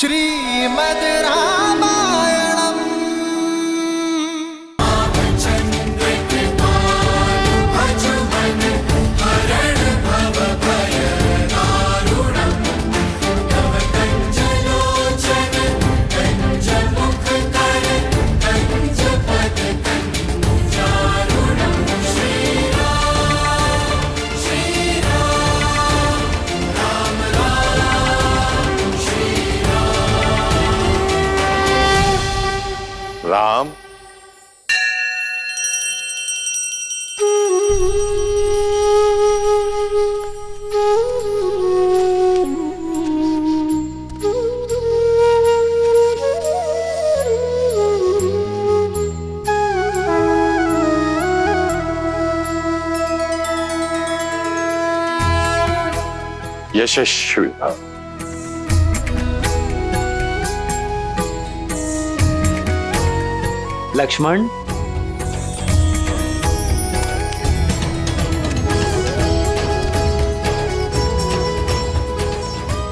श्रीमद् रामायणम्। राम, यशस्वी भव। लक्ष्मण,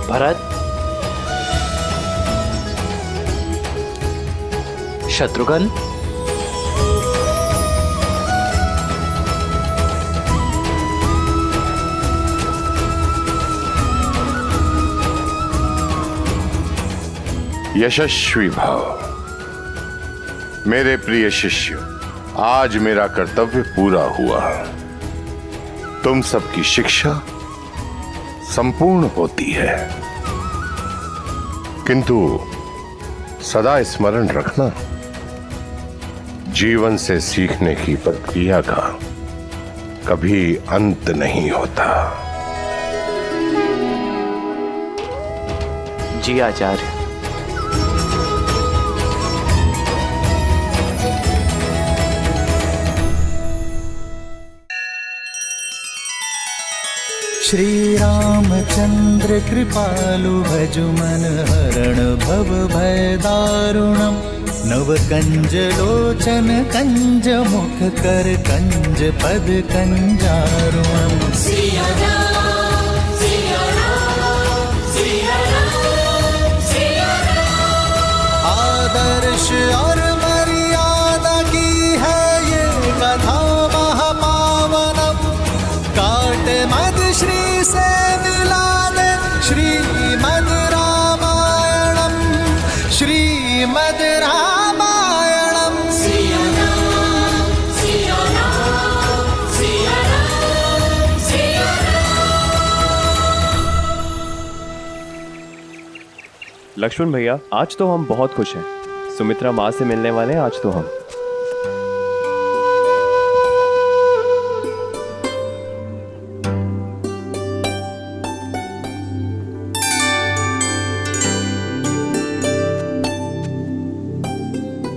भरत, शत्रुघ्न, यशस्वी भव। मेरे प्रिय शिष्य, आज मेरा कर्तव्य पूरा हुआ। तुम सबकी शिक्षा संपूर्ण होती है, किंतु सदा स्मरण रखना, जीवन से सीखने की प्रक्रिया का कभी अंत नहीं होता। जी आचार्य। श्री रामचंद्र कृपालु भजु मन हरण भव भय दारुणम। नव कंज लोचन कंज मुख कर कंज पद कंजारुणम। आदर्श और मर्यादा की है ये कथा महापावनम। काट मद श्री से मिला दे श्रीमद् रामायणम। श्रीमद् रामायणम। लक्ष्मण भैया, आज तो हम बहुत खुश हैं। सुमित्रा माँ से मिलने वाले हैं आज तो हम।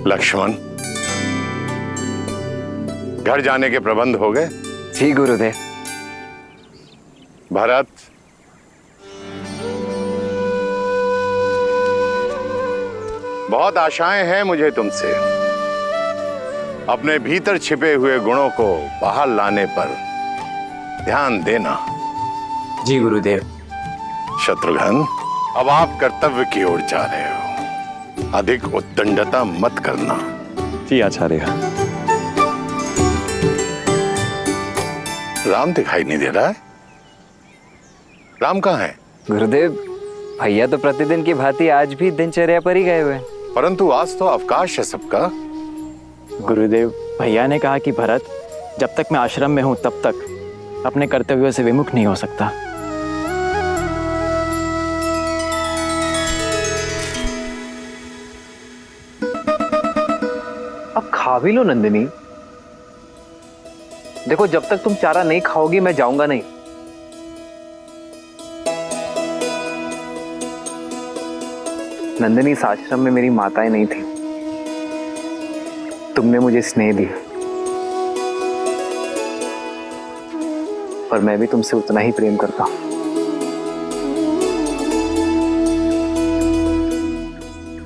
लक्ष्मण, घर जाने के प्रबंध हो गए? जी गुरुदेव। भरत, बहुत आशाएं हैं मुझे तुमसे। अपने भीतर छिपे हुए गुणों को बाहर लाने पर ध्यान देना। जी गुरुदेव। शत्रुघ्न, अब आप कर्तव्य की ओर जा रहे हो। अधिक उद्दंडता मत करना। जी आचार्य। राम दिखाई नहीं दे रहा है। राम कहाँ है? गुरुदेव, भैया तो प्रतिदिन की भांति आज भी दिनचर्या पर ही गए हुए हैं। परंतु आज तो अवकाश है सबका। गुरुदेव, भैया ने कहा कि भरत, जब तक मैं आश्रम में हूं तब तक अपने कर्तव्यों से विमुख नहीं हो सकता। अब खा भी लो नंदिनी। देखो, जब तक तुम चारा नहीं खाओगी मैं जाऊंगा नहीं। नंदिनी, इस आश्रम में मेरी माताएं नहीं थी। तुमने मुझे स्नेह दिया, पर मैं भी तुमसे उतना ही प्रेम करता हूं।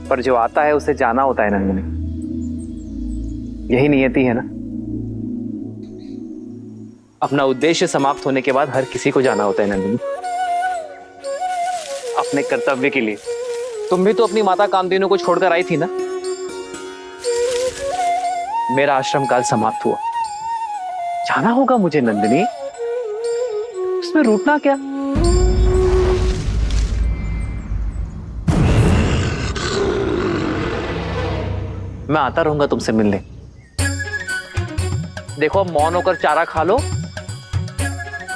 पर जो आता है उसे जाना होता है नंदिनी। यही नियति है ना। अपना उद्देश्य समाप्त होने के बाद हर किसी को जाना होता है नंदिनी, अपने कर्तव्य के लिए। तुम भी तो अपनी माता कामधेनु को छोड़कर आई थी ना। मेरा आश्रम काल समाप्त हुआ, जाना होगा मुझे नंदिनी, उसमें रूठना क्या। मैं आता रहूंगा तुमसे मिलने। देखो अब मौन होकर चारा खा लो,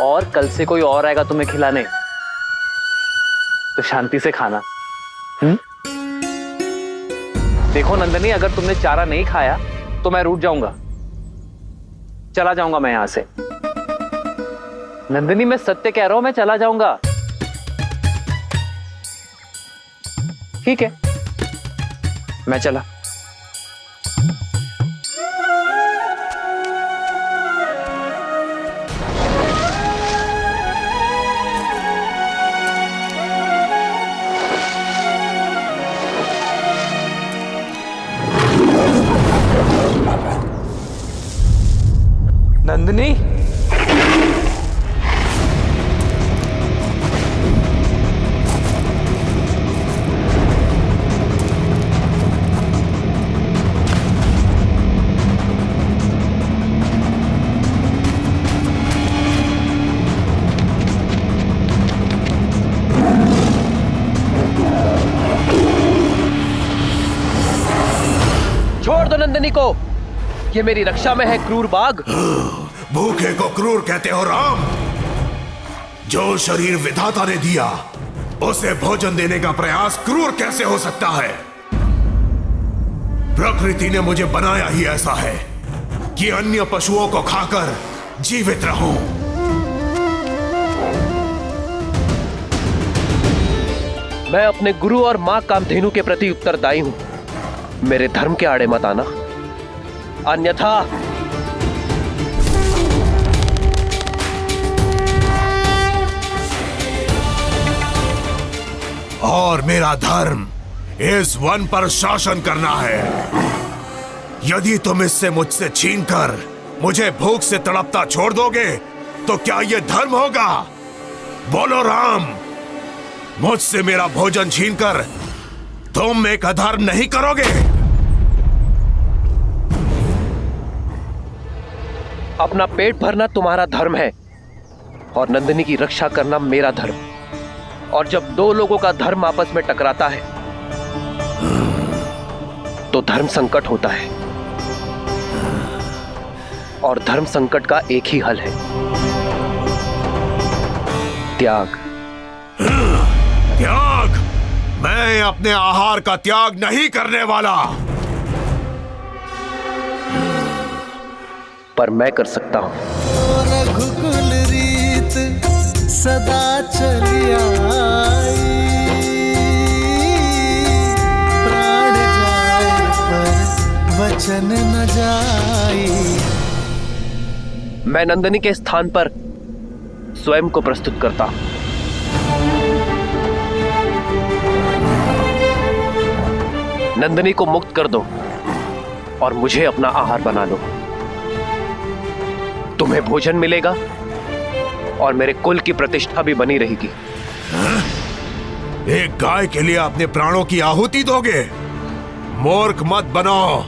और कल से कोई और आएगा तुम्हें खिलाने तो शांति से खाना। देखो नंदनी, अगर तुमने चारा नहीं खाया तो मैं रूठ जाऊंगा, चला जाऊंगा मैं यहां से। नंदनी मैं सत्य कह रहा हूं, मैं चला जाऊंगा। ठीक है, मैं चला। नंदिनी, छोड़ दो नंदिनी को, ये मेरी रक्षा में है क्रूर बाघ। भूखे को क्रूर कहते हो राम? जो शरीर विधाता ने दिया उसे भोजन देने का प्रयास क्रूर कैसे हो सकता है? प्रकृति ने मुझे बनाया ही ऐसा है कि अन्य पशुओं को खाकर जीवित रहूं। मैं अपने गुरु और मां कामधेनु के प्रति उत्तरदायी हूं। मेरे धर्म के आड़े मत आना, अन्यथा और मेरा धर्म इस वन पर शासन करना है। यदि तुम इससे मुझसे छीनकर मुझे भूख से तड़पता छोड़ दोगे तो क्या यह धर्म होगा? बोलो राम, मुझसे मेरा भोजन छीनकर तुम एक अधर्म नहीं करोगे? अपना पेट भरना तुम्हारा धर्म है और नंदिनी की रक्षा करना मेरा धर्म। और जब दो लोगों का धर्म आपस में टकराता है तो धर्म संकट होता है, और धर्म संकट का एक ही हल है, त्याग। त्याग? मैं अपने आहार का त्याग नहीं करने वाला। पर मैं कर सकता हूं। रघुकुल रीत सदा चली आई, प्राण जाए पर वचन न जाई। मैं नंदिनी के स्थान पर स्वयं को प्रस्तुत करता हूं। नंदिनी को मुक्त कर दो और मुझे अपना आहार बना लो। तुम्हें भोजन मिलेगा और मेरे कुल की प्रतिष्ठा भी बनी रहेगी। एक गाय के लिए अपने प्राणों की आहुति दोगे? मूर्ख मत बनो।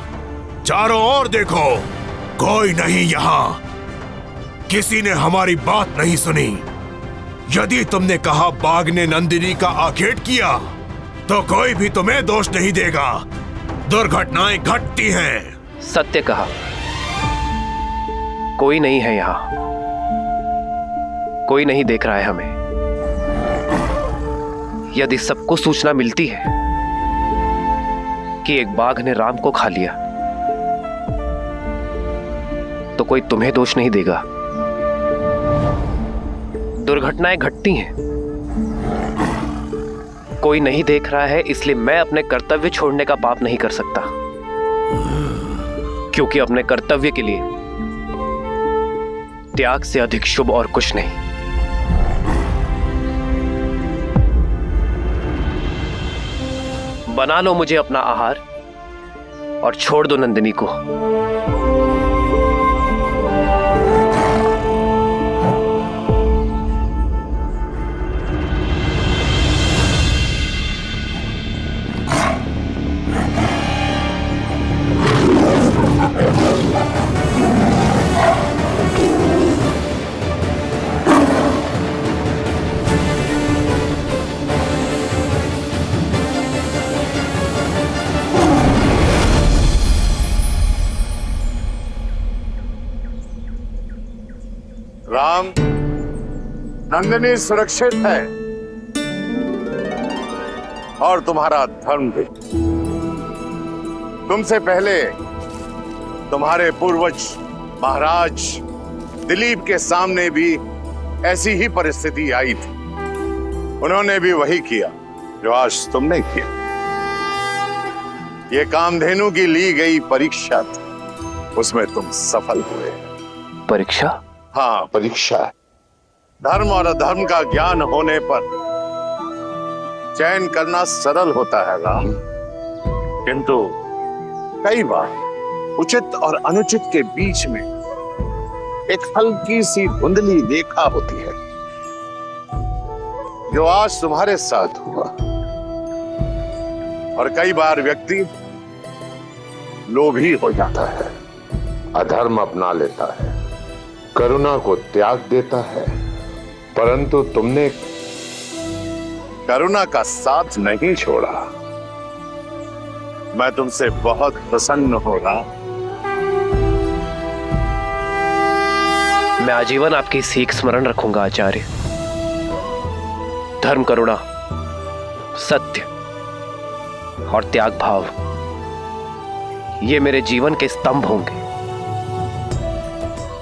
चारों ओर देखो, कोई नहीं यहाँ। किसी ने हमारी बात नहीं सुनी। यदि तुमने कहा बाघ ने नंदिनी का आखेट किया तो कोई भी तुम्हें दोष नहीं देगा। दुर्घटनाएं घटती हैं। सत्य कहा, कोई नहीं है यहां, कोई नहीं देख रहा है हमें। यदि सबको सूचना मिलती है कि एक बाघ ने राम को खा लिया तो कोई तुम्हें दोष नहीं देगा। दुर्घटनाएं घटती हैं, कोई नहीं देख रहा है, इसलिए मैं अपने कर्तव्य छोड़ने का पाप नहीं कर सकता, क्योंकि अपने कर्तव्य के लिए त्याग से अधिक शुभ और कुछ नहीं। बना लो मुझे अपना आहार और छोड़ दो नंदिनी को। नंदिनी सुरक्षित है और तुम्हारा धर्म भी। तुमसे पहले तुम्हारे पूर्वज महाराज दिलीप के सामने भी ऐसी ही परिस्थिति आई थी। उन्होंने भी वही किया जो आज तुमने किया। ये कामधेनु की ली गई परीक्षा थी, उसमें तुम सफल हुए। परीक्षा? हाँ, परीक्षा है। धर्म और अधर्म का ज्ञान होने पर चयन करना सरल होता है राम, किंतु कई बार उचित और अनुचित के बीच में एक हल्की सी धुंधली रेखा होती है, जो आज तुम्हारे साथ हुआ। और कई बार व्यक्ति लोभी हो जाता है, अधर्म अपना लेता है, करुणा को त्याग देता है, परंतु तुमने करुणा का साथ नहीं छोड़ा। मैं तुमसे बहुत प्रसन्न हो रहा। मैं आजीवन आपकी सीख स्मरण रखूंगा आचार्य। धर्म, करुणा, सत्य और त्याग भाव, ये मेरे जीवन के स्तंभ होंगे।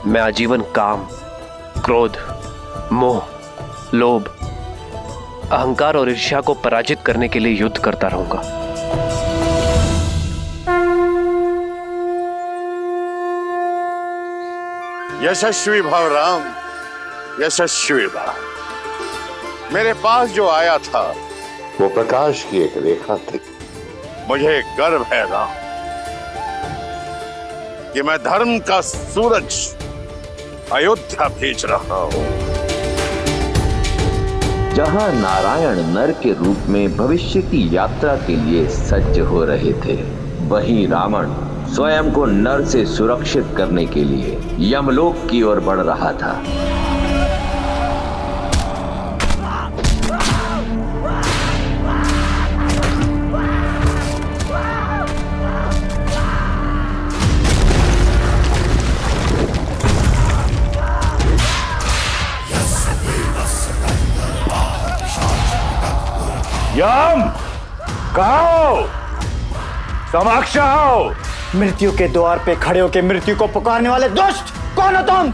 मैं आजीवन काम, क्रोध, मोह, लोभ, अहंकार और ईर्ष्या को पराजित करने के लिए युद्ध करता रहूंगा। यशस्वी भव राम, यशस्वी भव। मेरे पास जो आया था वो प्रकाश की एक रेखा थी। मुझे गर्व है राम कि मैं धर्म का सूरज अयोध्या भेज रहा हूं। जहां नारायण नर के रूप में भविष्य की यात्रा के लिए सज्ज हो रहे थे, वहीं रावण स्वयं को नर से सुरक्षित करने के लिए यमलोक की ओर बढ़ रहा था। यम, कहाँ हो? समक्ष आओ। मृत्यु के द्वार पे खड़े होकर मृत्यु को पुकारने वाले दुष्ट, कौन हो तुम?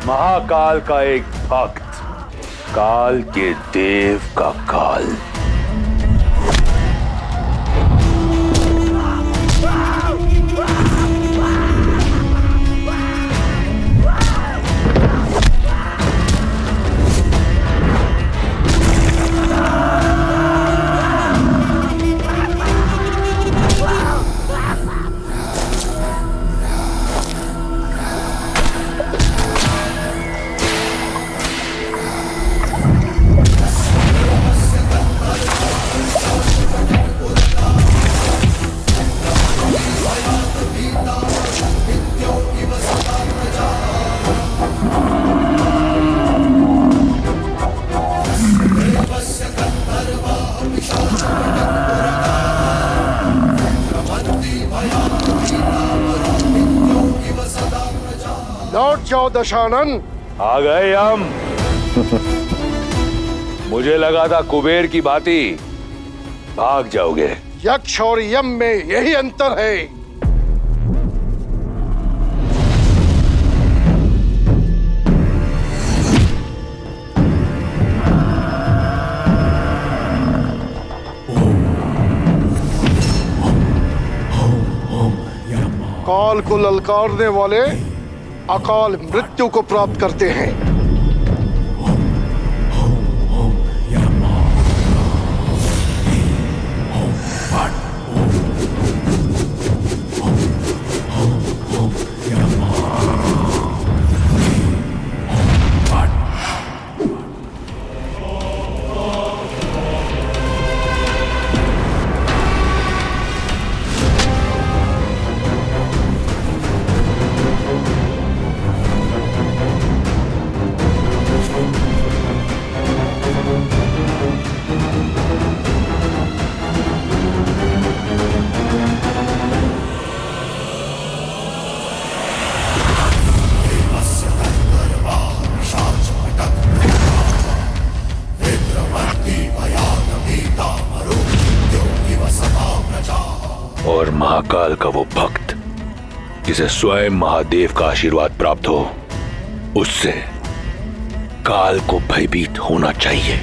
महाकाल का एक भक्त, काल के देव का काल। लौट जाओ दशानन। आ गए हम। मुझे लगा था कुबेर की भांति भाग जाओगे। यक्ष और यम में यही अंतर है। काल को ललकारने वाले अकाल मृत्यु को प्राप्त करते हैं। और महाकाल का वो भक्त जिसे स्वयं महादेव का आशीर्वाद प्राप्त हो, उससे काल को भयभीत होना चाहिए।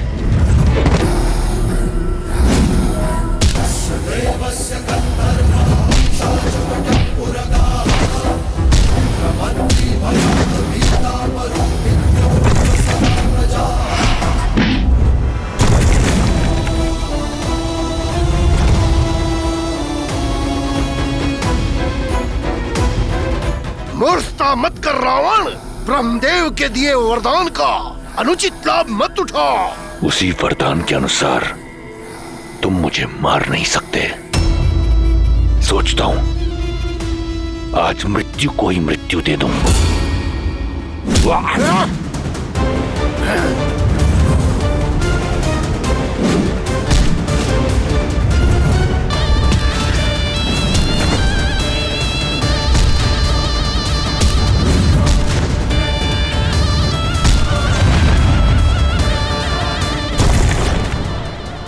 मूर्खता मत कर रावण। ब्रह्मदेव के दिए वरदान का अनुचित लाभ मत उठा। उसी वरदान के अनुसार तुम मुझे मार नहीं सकते। सोचता हूं आज मृत्यु को ही मृत्यु दे दूं।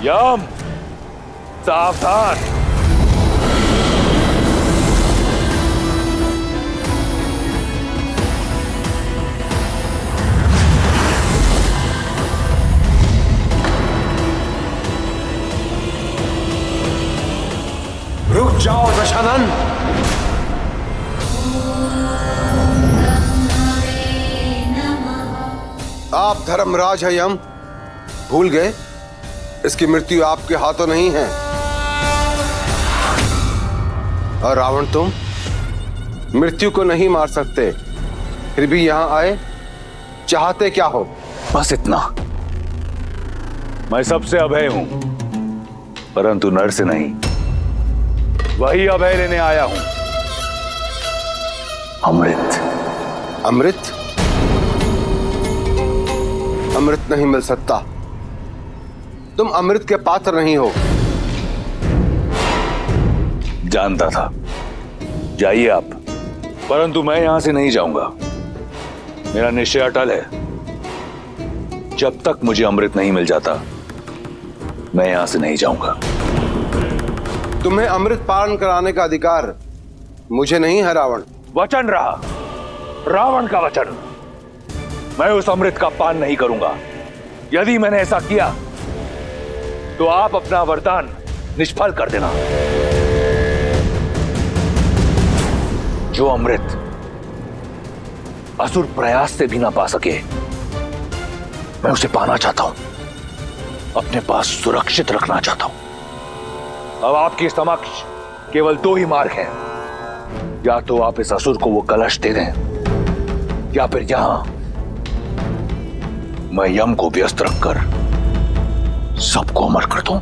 यम, सावधान। रुक जाओ दशानन। आप धर्मराज है यम, भूल गए इसकी मृत्यु आपके हाथों नहीं है। और रावण तुम मृत्यु को नहीं मार सकते, फिर भी यहां आए, चाहते क्या हो? बस इतना। मैं सबसे अभय हूं, परंतु नर से नहीं। वही अभय लेने आया हूं, अमृत। अमृत? अमृत नहीं मिल सकता। तुम अमृत के पात्र नहीं हो। जानता था। जाइए आप, परंतु मैं यहां से नहीं जाऊंगा। मेरा निश्चय अटल है। जब तक मुझे अमृत नहीं मिल जाता, मैं यहां से नहीं जाऊंगा। तुम्हें अमृत पान कराने का अधिकार मुझे नहीं है रावण। वचन रहा, रावण का वचन। मैं उस अमृत का पान नहीं करूंगा। यदि मैंने ऐसा किया तो आप अपना वरदान निष्फल कर देना। जो अमृत असुर प्रयास से भी ना पा सके, मैं उसे पाना चाहता हूं, अपने पास सुरक्षित रखना चाहता हूं। अब आपके समक्ष केवल दो ही मार्ग हैं। या तो आप इस असुर को वो कलश दे दें, या फिर यहां मैं यम को व्यस्त रखकर सबको अमर कर दूं।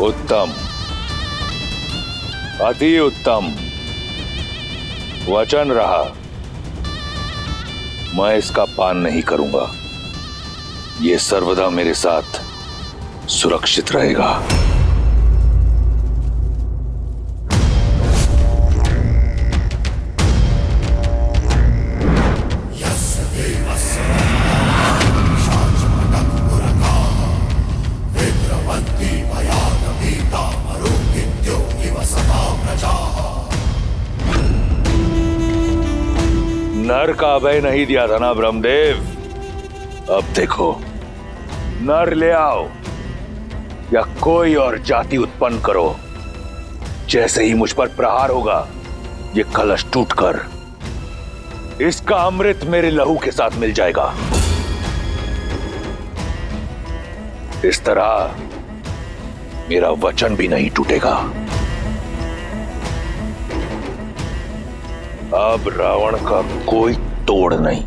उत्तम, अति उत्तम। वचन रहा, मैं इसका पान नहीं करूंगा। यह सर्वदा मेरे साथ सुरक्षित रहेगा। नर का अभय नहीं दिया था ना ब्रह्मदेव? अब देखो, नर ले आओ या कोई और जाति उत्पन्न करो, जैसे ही मुझ पर प्रहार होगा, ये कलश टूटकर इसका अमृत मेरे लहू के साथ मिल जाएगा। इस तरह मेरा वचन भी नहीं टूटेगा। अब रावण का कोई तोड़ नहीं।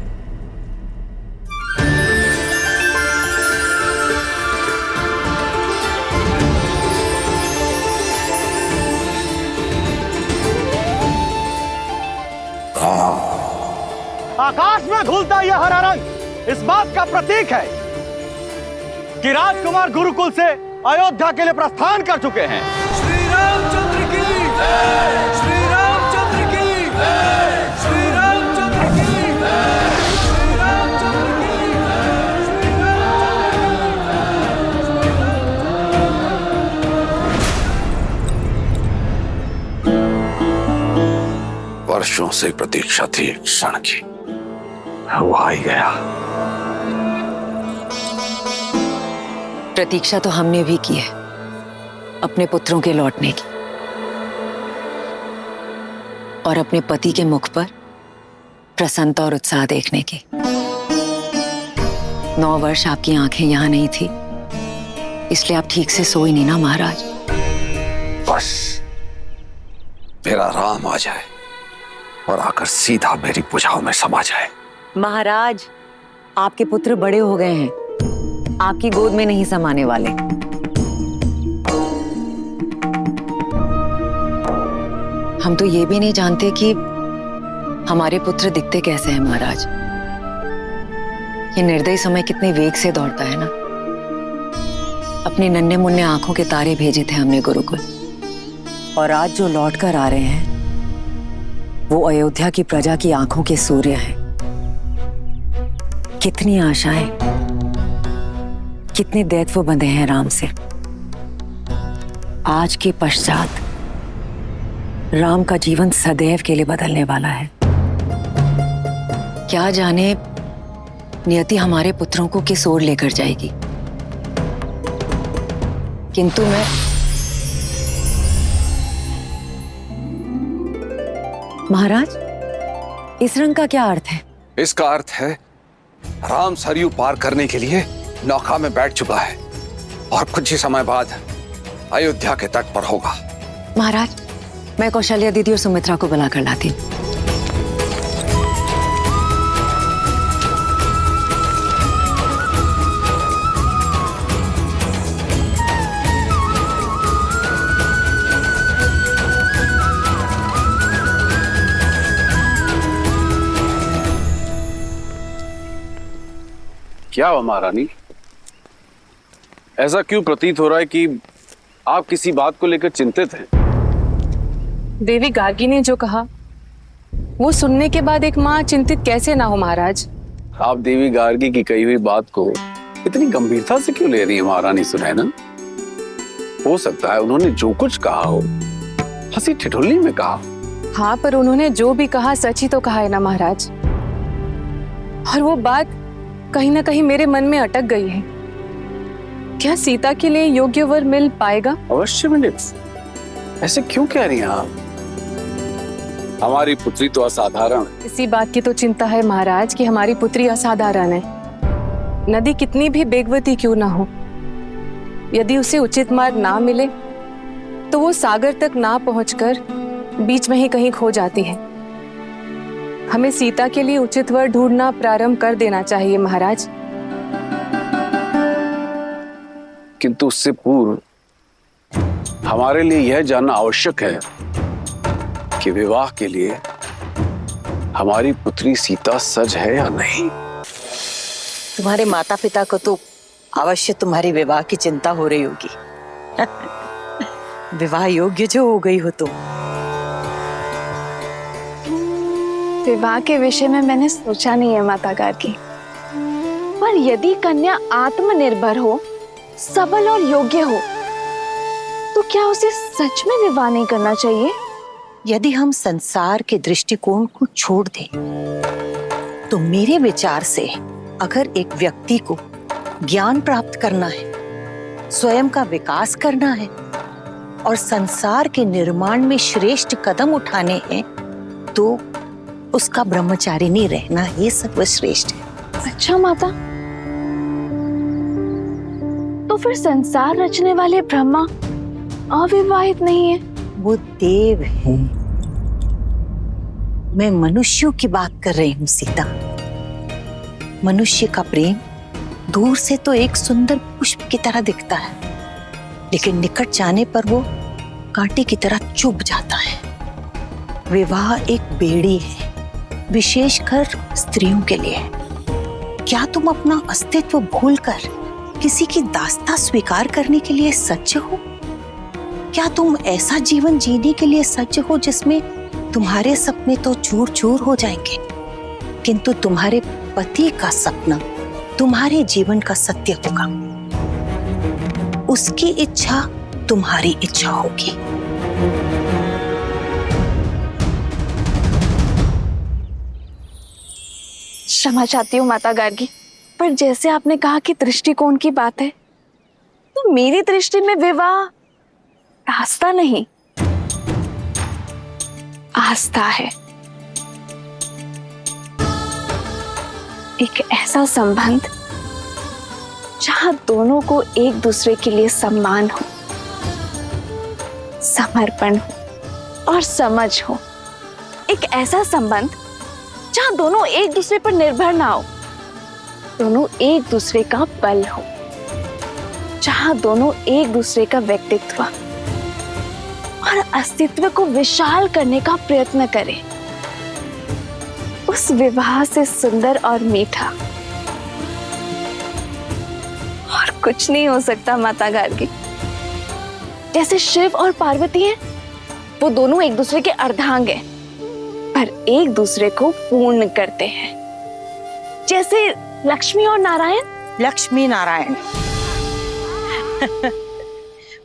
आकाश में घुलता यह हरा रंग इस बात का प्रतीक है कि राजकुमार गुरुकुल से अयोध्या के लिए प्रस्थान कर चुके हैं। श्री रामचंद्र की जय, श्री रामचंद्र की जय, श्री रामचंद्र की जय, श्री रामचंद्र की जय, श्री रामचंद्र। वर्षों से प्रतीक्षा थी एक क्षण की, वो आ ही गया। प्रतीक्षा तो हमने भी की है अपने पुत्रों के लौटने की, और अपने पति के मुख पर प्रसन्नता और उत्साह देखने की। 9 वर्ष आपकी आंखें यहां नहीं थी, इसलिए आप ठीक से सोई नहीं ना महाराज। बस मेरा राम आ जाए और आकर सीधा मेरी भुजाओं में समा जाए। महाराज, आपके पुत्र बड़े हो गए हैं, आपकी गोद में नहीं समाने वाले। हम तो ये भी नहीं जानते कि हमारे पुत्र दिखते कैसे हैं महाराज। ये निर्दयी समय कितने वेग से दौड़ता है ना। अपने नन्हे मुन्ने आंखों के तारे भेजे थे हमने गुरुकुल, और आज जो लौट कर आ रहे हैं वो अयोध्या की प्रजा की आंखों के सूर्य हैं। कितनी आशाएं, कितने दैत्व बंधे हैं राम से। आज के पश्चात राम का जीवन सदैव के लिए बदलने वाला है। क्या जाने नियति हमारे पुत्रों को किस ओर लेकर जाएगी। किंतु मैं महाराज, इस रंग का क्या अर्थ है? इसका अर्थ है राम सरयू पार करने के लिए नौका में बैठ चुका है और कुछ ही समय बाद अयोध्या के तट पर होगा। महाराज, मैं कौशल्या दीदी और सुमित्रा को बुला कर लाती हूँ। क्या हुआ महारानी? ऐसा क्यों प्रतीत हो रहा है कि आप किसी बात को लेकर चिंतित हैं? देवी गार्गी ने जो कहा वो सुनने के बाद एक माँ चिंतित कैसे ना हो महाराज। आप देवी गार्गी की कही हुई बात को इतनी गंभीरता से क्यों ले रही है महारानी सुनैना? हो सकता है उन्होंने जो कुछ कहा हो हंसी ठिठुल्ली में कहा। हाँ, पर उन्होंने जो भी कहा सच ही तो कहा है ना महाराज। और वो बात कहीं ना कहीं मेरे मन में अटक गई है। क्या सीता के लिए योग्य वर मिल पाएगा? अवश्य मिले। ऐसे क्यों कह रही हैं आप? हमारी पुत्री तो असाधारण है। इसी बात की तो चिंता है महाराज कि हमारी पुत्री असाधारण है। नदी कितनी भी बेगवती क्यों ना हो, यदि उसे उचित मार्ग ना मिले तो वो सागर तक ना पहुंचकर बीच में ही कहीं खो जाती है। हमें सीता के लिए उचित वर ढूंढना प्रारंभ कर देना चाहिए महाराज। किंतु उससे पूर्व हमारे लिए यह जानना आवश्यक है कि विवाह के लिए हमारी पुत्री सीता सज है या नहीं। तुम्हारे माता पिता को तो अवश्य तुम्हारी विवाह की चिंता हो रही होगी। विवाह योग्य जो हो गई हो तुम। विवाह के विषय में मैंने सोचा नहीं है माता गार्गी, पर यदि कन्या आत्मनिर्भर हो, सबल और योग्य हो, तो क्या उसे सच में विवाह नहीं करना चाहिए? यदि हम संसार के दृष्टिकोण को छोड़ दें, तो मेरे विचार से अगर एक व्यक्ति को ज्ञान प्राप्त करना है, स्वयं का विकास करना है और संसार के निर्माण में श्रेष्ठ कदम उठाने हैं, तो उसका ब्रह्मचारिणी रहना ही सर्वश्रेष्ठ है। अच्छा माता, तो फिर संसार रचने वाले ब्रह्मा अविवाहित नहीं है? वो देव है, मैं मनुष्यों की बात कर रही हूँ सीता। मनुष्य का प्रेम दूर से तो एक सुंदर पुष्प की तरह दिखता है, लेकिन निकट जाने पर वो कांटे की तरह चुभ जाता है। विवाह एक बेड़ी है, विशेषकर स्त्रियों के लिए। क्या तुम अपना अस्तित्व भूलकर किसी की दास्तां स्वीकार करने के लिए सज्ज हो? क्या तुम ऐसा जीवन जीने के लिए सज्ज हो जिसमें तुम्हारे सपने तो चूर चूर हो जाएंगे, किंतु तुम्हारे पति का सपना तुम्हारे जीवन का सत्य होगा। उसकी इच्छा तुम्हारी इच्छा होगी। क्षमा चाहती हूँ माता गार्गी, पर जैसे आपने कहा कि दृष्टिकोण की बात है, तो मेरी दृष्टि में विवाह रास्ता नहीं, आस्था है। एक ऐसा संबंध जहां दोनों को एक दूसरे के लिए सम्मान हो, समर्पण हो और समझ हो। एक ऐसा संबंध जहां दोनों एक दूसरे पर निर्भर ना हो, दोनों एक दूसरे का बल हो, जहां दोनों एक दूसरे का व्यक्तित्व और अस्तित्व को विशाल करने का प्रयत्न करें। उस विवाह से सुंदर और मीठा और कुछ नहीं हो सकता माता गार्गी। जैसे शिव और पार्वती हैं, वो दोनों एक दूसरे के अर्धांग हैं, पर एक दूसरे को पूर्ण करते हैं। जैसे लक्ष्मी और नारायण। लक्ष्मी नारायण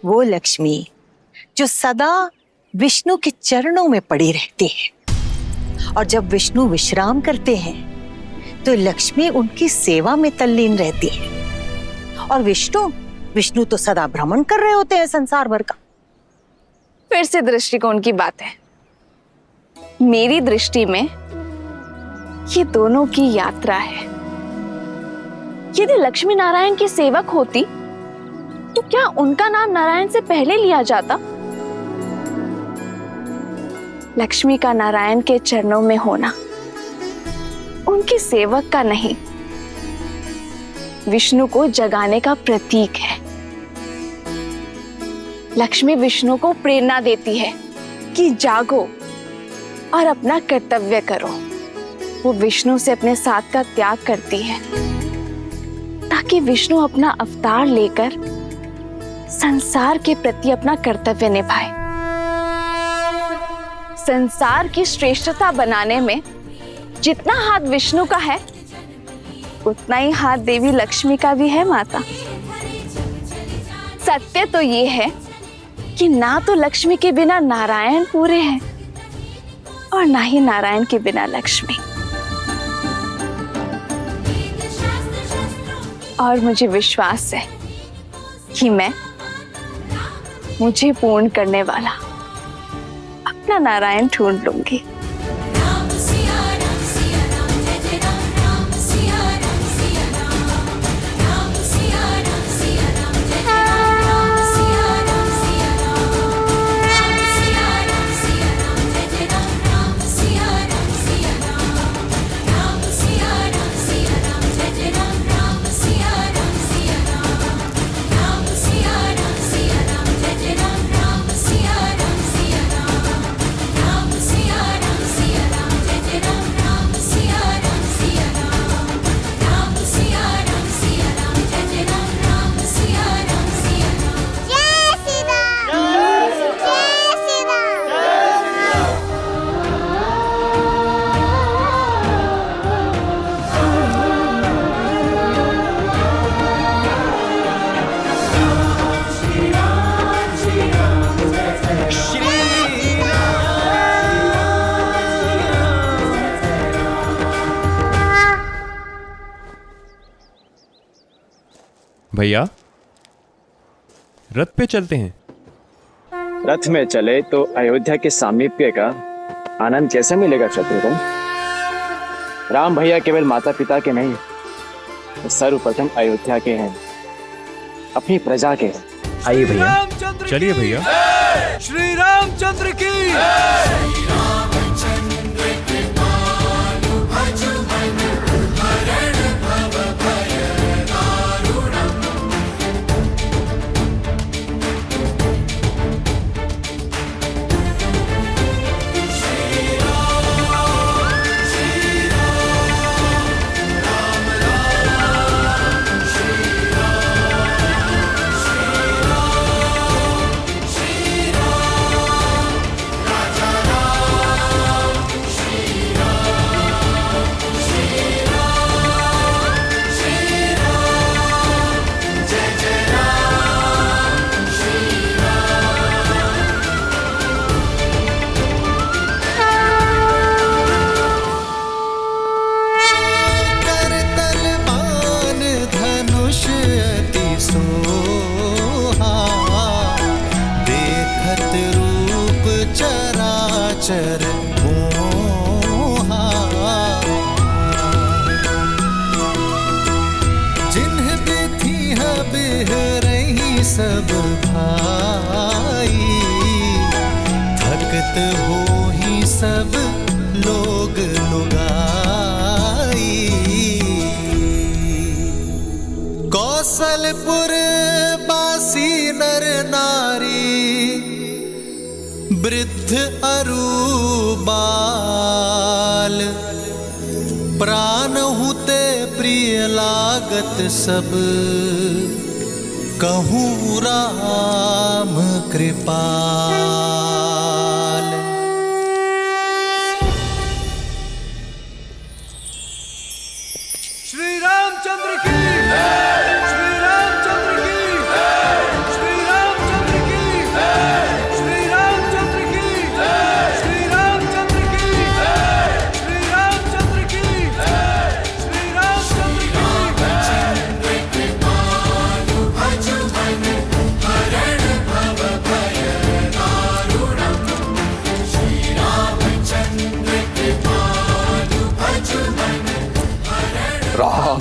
वो लक्ष्मी जो सदा विष्णु के चरणों में पड़ी रहती है, और जब विष्णु विश्राम करते हैं तो लक्ष्मी उनकी सेवा में तल्लीन रहती है। और विष्णु तो सदा भ्रमण कर रहे होते हैं संसार भर का। फिर से दृष्टिकोण की बात है। मेरी दृष्टि में ये दोनों की यात्रा है। यदि लक्ष्मी नारायण की सेवक होती तो क्या उनका नाम नारायण से पहले लिया जाता? लक्ष्मी का नारायण के चरणों में होना उनके सेवक का नहीं, विष्णु को जगाने का प्रतीक है। लक्ष्मी विष्णु को प्रेरणा देती है कि जागो और अपना कर्तव्य करो। वो विष्णु से अपने साथ का त्याग करती है ताकि विष्णु अपना अवतार लेकर संसार के प्रति अपना कर्तव्य निभाए। संसार की श्रेष्ठता बनाने में जितना हाथ विष्णु का है, उतना ही हाथ देवी लक्ष्मी का भी है माता। सत्य तो ये है कि ना तो लक्ष्मी के बिना नारायण पूरे हैं और ना ही नारायण के बिना लक्ष्मी। और मुझे विश्वास है कि मैं मुझे पूर्ण करने वाला अपना नारायण ढूंढ लूंगी। भैया, रथ पे चलते हैं। रथ में चले तो अयोध्या के सामीप्य का आनंद कैसे मिलेगा शत्रुघ्न? राम भैया केवल माता पिता के नहीं, तो सर्वप्रथम अयोध्या के हैं, अपनी प्रजा के हैं। आइए भैया, चलिए भैया। श्री रामचंद्र की। गोचर मोहा, जिन्ह बिथी है बिह रही सब भाई, थकत हो ही सब लोग लुगाई। कौशलपुर बासी नर नारी, वृद्ध अरु बाल, प्राण हुते प्रिय लागत सब, कहूँ राम कृपाल। श्री रामचंद्र की, श्री रामचंद्र की, श्री रामचंद्र की, श्री रामचंद्र की, श्री रामचंद्र की, श्री रामचंद्र की, श्री रामचंद्र की। हरण भव भय दारुणम्, श्री रामचंद्र कृपालु भज मन। राम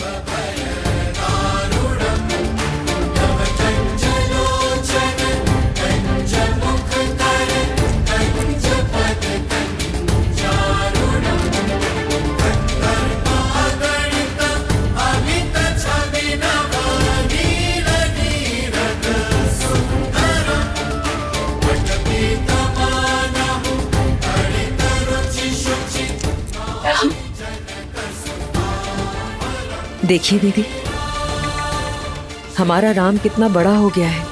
देखिए दीदी, हमारा राम कितना बड़ा हो गया है।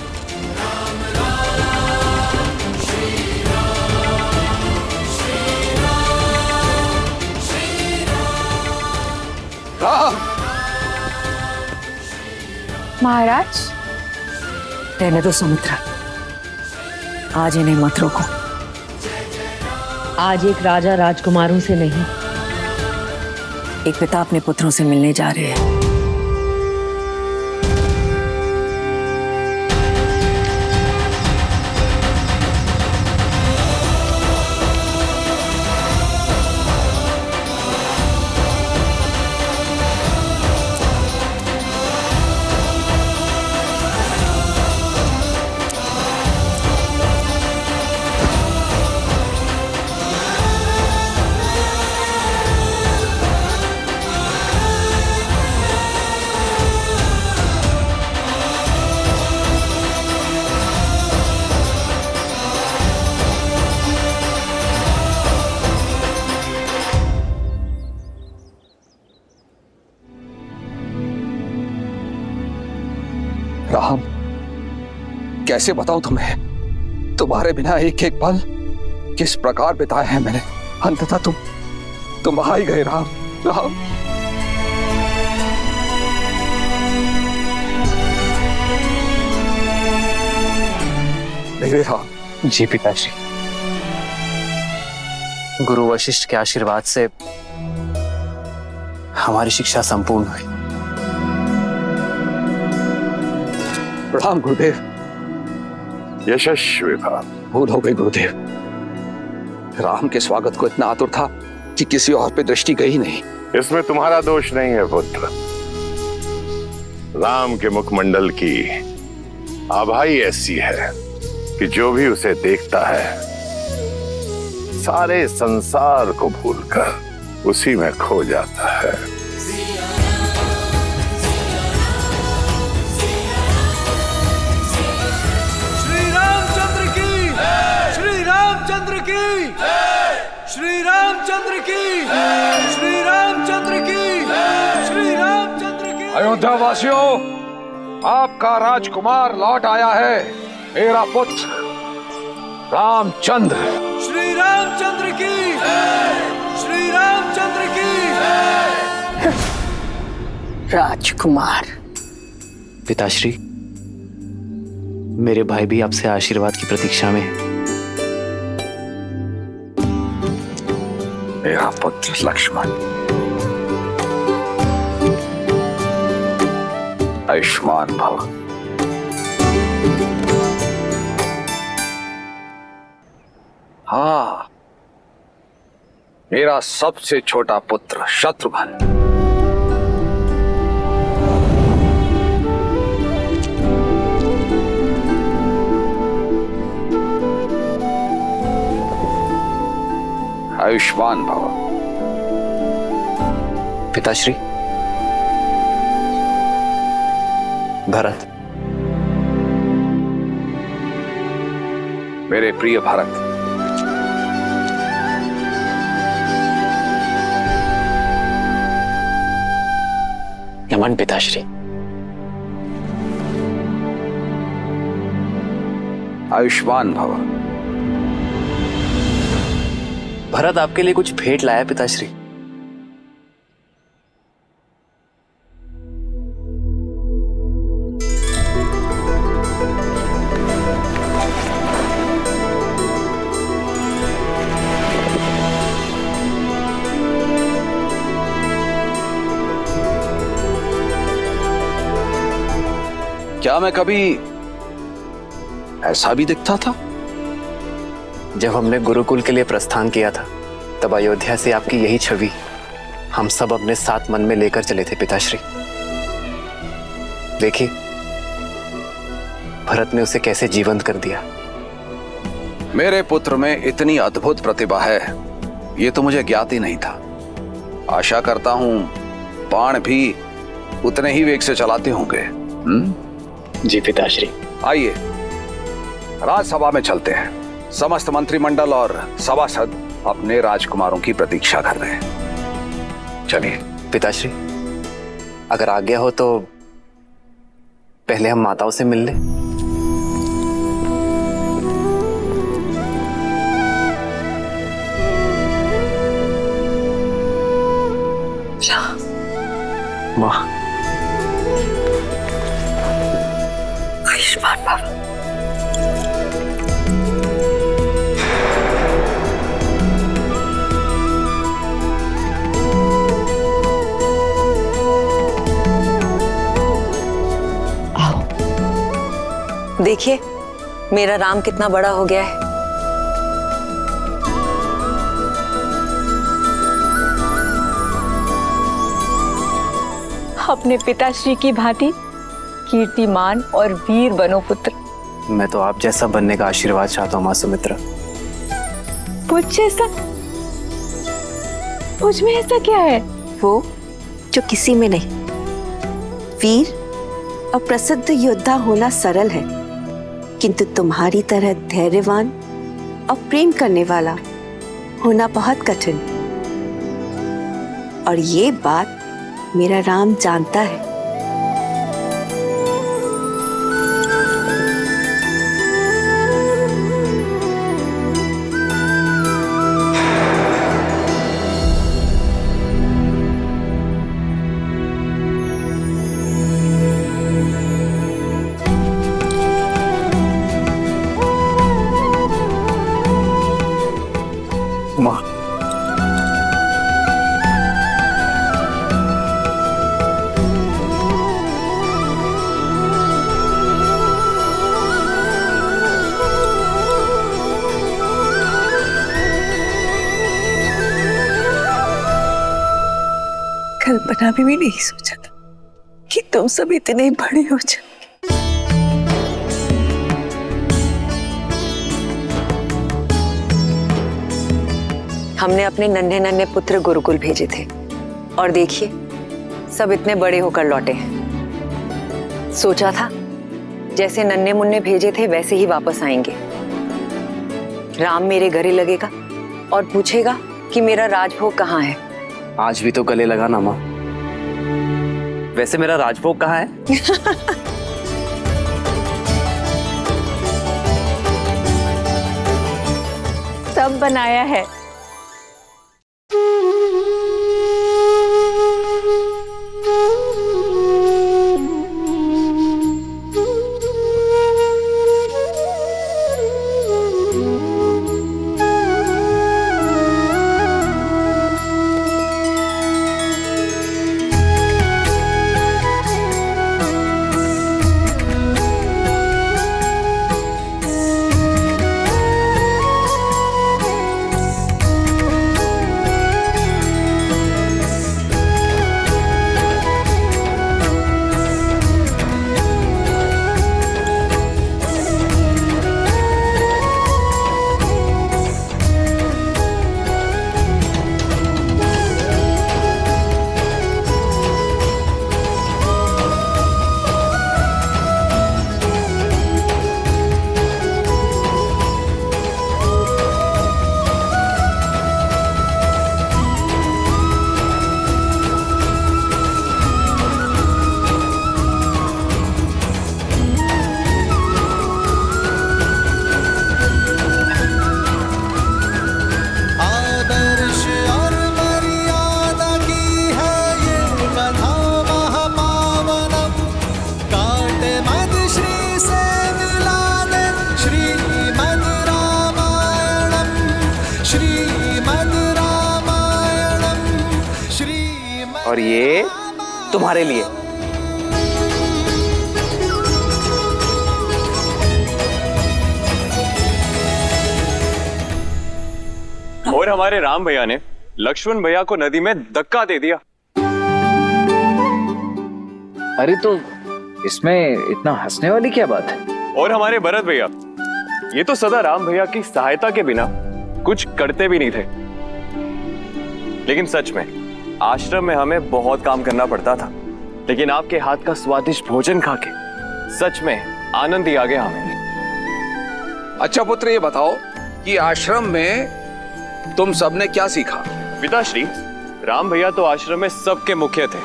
महाराज, रहने दो सुमित्रा, आज इन्हें मत रोको। आज एक राजा राजकुमारों से नहीं, एक पिता अपने पुत्रों से मिलने जा रहे हैं। राम, कैसे बताऊं तुम्हें, तुम्हारे बिना एक एक पल किस प्रकार बिताए हैं मैंने। अंततः तुम आ ही गए राम। राम, मेरे राम। जी पिताश्री, गुरु वशिष्ठ के आशीर्वाद से हमारी शिक्षा संपूर्ण हुई। प्रणाम गुरुदेव। यशस्वी भव। भूल हो गई गुरुदेव, राम के स्वागत को इतना आतुर था कि किसी और पे दृष्टि गई नहीं। इसमें तुम्हारा दोष नहीं है पुत्र, राम के मुखमंडल की आभा ही ऐसी है कि जो भी उसे देखता है सारे संसार को भूलकर उसी में खो जाता है। श्री रामचंद्र की, श्री रामचंद्र की, श्री रामचंद्र की, श्री रामचंद्र की, श्री रामचंद्र की। अयोध्या वासियों, आपका राजकुमार लौट आया है, मेरा पुत्र रामचंद्र। श्री रामचंद्र की, श्री रामचंद्र की। राजकुमार। पिताश्री, मेरे भाई भी आपसे आशीर्वाद की प्रतीक्षा में है। मेरा पुत्र लक्ष्मण, आयुष्मान भव। हाँ, मेरा सबसे छोटा पुत्र शत्रुघ्न। आयुष्मान भव। पिताश्री, भरत। मेरे प्रिय भरत, नमन पिताश्री। आयुष्मान भव। भरत आपके लिए कुछ भेंट लाया पिताश्री। क्या मैं कभी ऐसा भी दिखता था? जब हमने गुरुकुल के लिए प्रस्थान किया था तब अयोध्या से आपकी यही छवि हम सब अपने साथ मन में लेकर चले थे पिताश्री। देखिए भरत ने उसे कैसे जीवंत कर दिया। मेरे पुत्र में इतनी अद्भुत प्रतिभा है ये तो मुझे ज्ञात ही नहीं था। आशा करता हूं बाण भी उतने ही वेग से चलाते होंगे। जी पिताश्री। आइए राजसभा में चलते हैं। समस्त मंत्रिमंडल और सभासद अपने राजकुमारों की प्रतीक्षा कर रहे हैं। चलिए पिताश्री, अगर आज्ञा हो तो पहले हम माताओं से मिल लें। माँ। आयुष्मान भव। देखिए मेरा राम कितना बड़ा हो गया है। अपने पिताश्री की भांति कीर्तिमान और वीर बनो पुत्र। मैं तो आप जैसा बनने का आशीर्वाद चाहता हूँ माँ सुमित्रा। मुझ जैसा? मुझ में ऐसा क्या है? वो जो किसी में नहीं। वीर और प्रसिद्ध योद्धा होना सरल है, किंतु तुम्हारी तरह धैर्यवान और प्रेम करने वाला होना बहुत कठिन। और ये बात मेरा राम जानता है। माँ। कल्पना भी नहीं सोचा था कि तुम सब इतने बड़े हो जाओ। हमने अपने नन्हे नन्हे पुत्र गुरुकुल भेजे थे और देखिए सब इतने बड़े होकर लौटे हैं। सोचा था जैसे नन्हे मुन्ने भेजे थे वैसे ही वापस आएंगे। राम मेरे गले लगेगा और पूछेगा कि मेरा राजभोग कहाँ है। आज भी तो गले लगा ना माँ। वैसे मेरा राजभोग कहाँ है? सब बनाया है। और ये तुम्हारे लिए। और हमारे राम भैया ने लक्ष्मण भैया को नदी में धक्का दे दिया। अरे तो इसमें इतना हंसने वाली क्या बात है? और हमारे भरत भैया, ये तो सदा राम भैया की सहायता के बिना कुछ करते भी नहीं थे। लेकिन सच में आश्रम में हमें बहुत काम करना पड़ता था, लेकिन आपके हाथ का स्वादिष्ट भोजन खा के सच में आनंद ही आ गया हमें। अच्छा पुत्र, ये बताओ कि आश्रम में तुम सबने क्या सीखा? पिताश्री, राम भैया तो आश्रम में सबके मुख्य थे।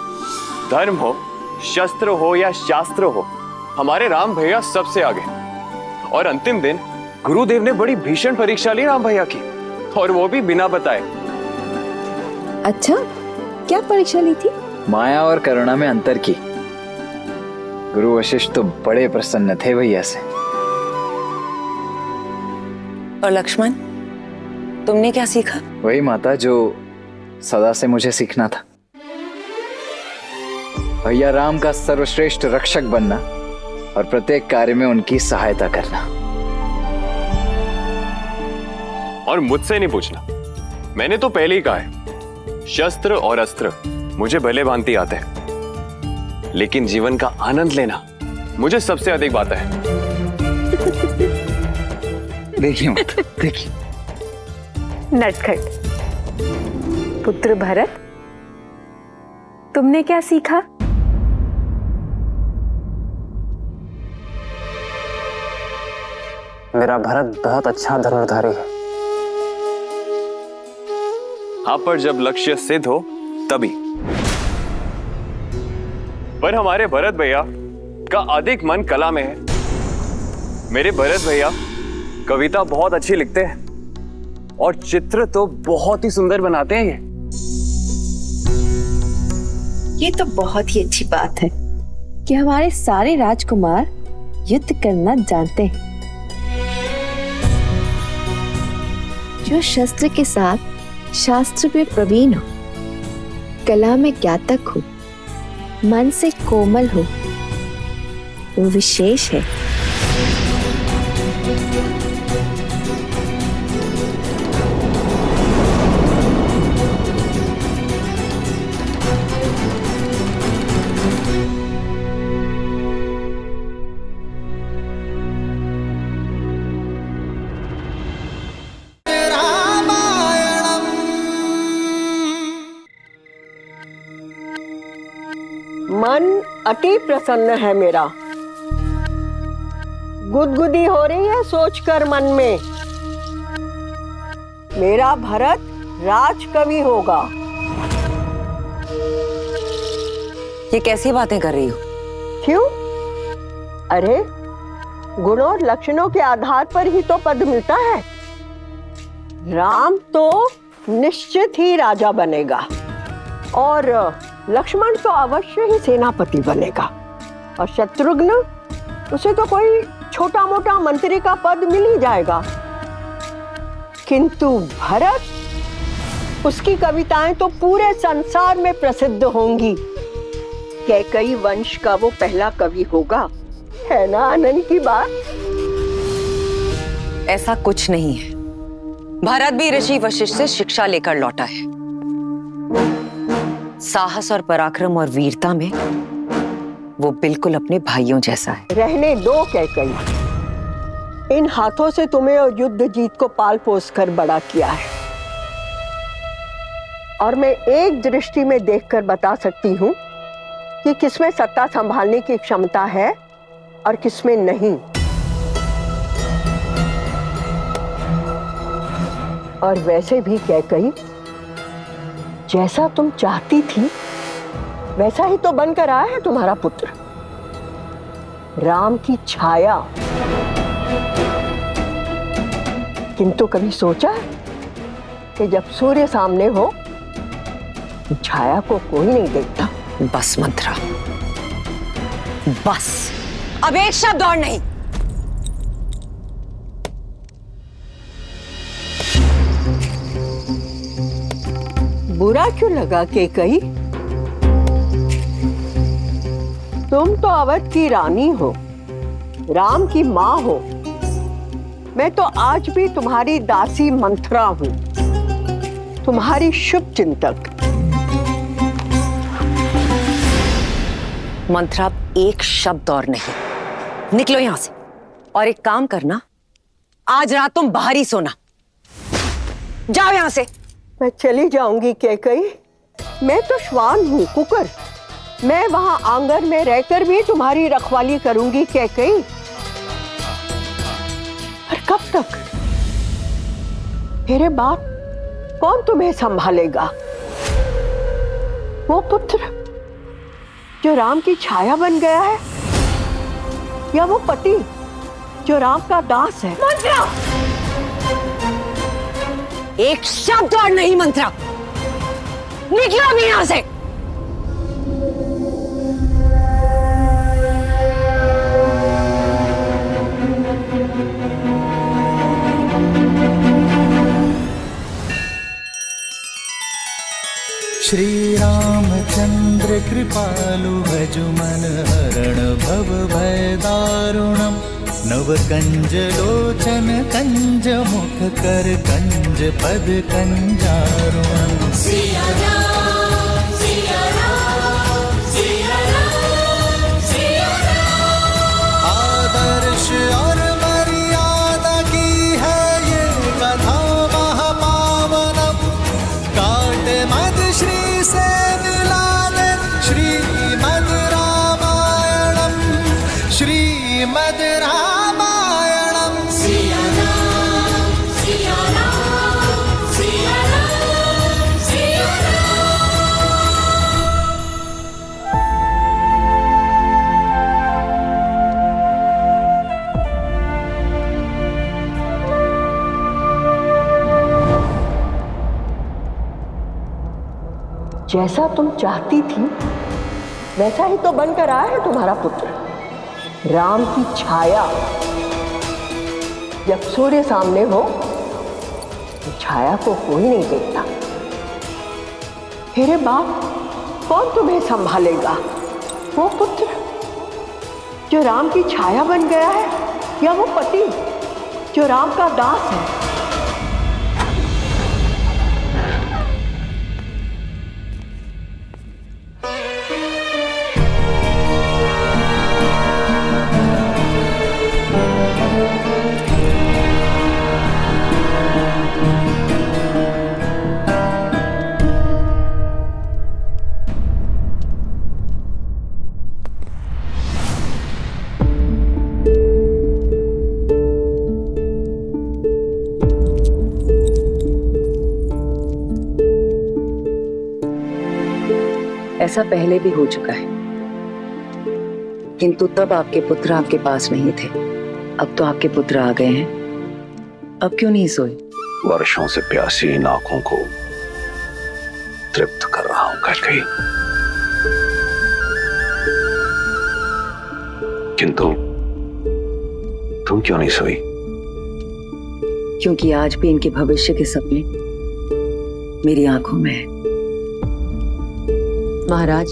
धर्म हो, शस्त्र हो या शास्त्र हो, हमारे राम भैया सबसे आगे। और अंतिम दिन गुरुदेव ने बड़ी भीषण परीक्षा ली राम भैया की, और वो भी बिना बताए। अच्छा, क्या परीक्षा ली थी? माया और करुणा में अंतर की। गुरु वशिष्ठ तो बड़े प्रसन्न थे भैया से। और लक्ष्मण, तुमने क्या सीखा? वही माता जो सदा से मुझे सीखना था। भैया राम का सर्वश्रेष्ठ रक्षक बनना और प्रत्येक कार्य में उनकी सहायता करना। और मुझसे नहीं पूछना, मैंने तो पहले ही कहा है, शस्त्र और अस्त्र मुझे भले भांति आते हैं, लेकिन जीवन का आनंद लेना मुझे सबसे अधिक आता है। देखिए मत, देखिए। नटखट पुत्र भरत, तुमने क्या सीखा? मेरा भरत बहुत अच्छा धनुर्धारी है। हाँ, पर जब लक्ष्य सिद्ध हो तभी। पर हमारे भरत भैया का अधिक मन कला में है। मेरे भरत भैया कविता बहुत अच्छी लिखते हैं और चित्र तो बहुत ही सुंदर बनाते हैं। ये तो बहुत ही अच्छी बात है कि हमारे सारे राजकुमार युद्ध करना जानते हैं। जो शस्त्र के साथ शास्त्र में प्रवीण हो, कला में ज्ञातक हो, मन से कोमल हो, वो विशेष है। मन अति प्रसन्न है मेरा। गुदगुदी हो रही है सोचकर मन में, मेरा भरत राजकवि होगा। ये कैसी बातें कर रही हो? क्यों? अरे गुण और लक्षणों के आधार पर ही तो पद मिलता है। राम तो निश्चित ही राजा बनेगा और लक्ष्मण तो अवश्य ही सेनापति बनेगा, और शत्रुघ्न, उसे तो कोई छोटा मोटा मंत्री का पद मिल ही जाएगा। किंतु भरत, उसकी कविताएं तो पूरे संसार में प्रसिद्ध होंगी। कैकई वंश का वो पहला कवि होगा, है ना आनंद की बात? ऐसा कुछ नहीं है। भरत भी ऋषि वशिष्ठ से शिक्षा लेकर लौटा है। साहस और पराक्रम और वीरता में वो बिल्कुल अपने भाइयों जैसा है। रहने दो कैकई, इन हाथों से तुम्हें और युद्ध जीत को पाल पोस कर बड़ा किया है, और मैं एक दृष्टि में देखकर बता सकती हूँ कि किसमें सत्ता संभालने की क्षमता है और किसमें नहीं। और वैसे भी कैकई, जैसा तुम चाहती थी वैसा ही तो बनकर आया है तुम्हारा पुत्र, राम की छाया। किंतु कभी सोचा कि जब सूर्य सामने हो, छाया को कोई नहीं देखता। बस मंत्रा, बस, अब एक शब्द और नहीं। बुरा क्यों लगा कैकई? तुम तो अवध की रानी हो, राम की माँ हो। मैं तो आज भी तुम्हारी दासी मंथरा हूँ, तुम्हारी शुभ चिंतक। मंत्रा, एक शब्द और नहीं। निकलो यहां से और एक काम करना, आज रात तुम बाहर ही सोना। जाओ यहां से। मैं चली जाऊंगी कैकई, मैं तो श्वान हूँ, कुकर। मैं वहां आंगन में रहकर भी तुम्हारी रखवाली करूंगी कैकई। पर कब तक? मेरे बाप कौन तुम्हें संभालेगा? वो पुत्र जो राम की छाया बन गया है, या वो पति जो राम का दास है? मंत्रा, एक शब्द और नहीं। मंत्रा, निकलो अभी यहां से। श्री रामचंद्र कृपालु भजु मन हरण भव भय दारुणम। नव कंज लोचन कंज मुख कर कंज पद कंजारुणम। सिया राम, सिया राम, सिया राम, सिया राम। आदर्श और मर्यादा की है ये कथा महापावनम। काट मद श्री से मिला दे श्रीमद रामायणम, श्रीमद रामायणम। सिया राम, सिया राम, सिया राम, सिया जैसा तुम चाहती थी वैसा ही तो बनकर आया है तुम्हारा पुत्र। राम की छाया। जब सूर्य सामने हो तो छाया को कोई नहीं देखता। मेरे बाप कौन तुम्हें संभालेगा? वो पुत्र जो राम की छाया बन गया है, या वो पति जो राम का दास है? ऐसा पहले भी हो चुका है, किंतु तब आपके पुत्र आपके पास नहीं थे। अब तो आपके पुत्र आ गए हैं, अब क्यों नहीं सोए? वर्षों से प्यासी इन आंखों को तृप्त कर रहा हूं कैकई। किंतु तुम क्यों नहीं सोई? क्योंकि आज भी इनके भविष्य के सपने मेरी आंखों में है। महाराज,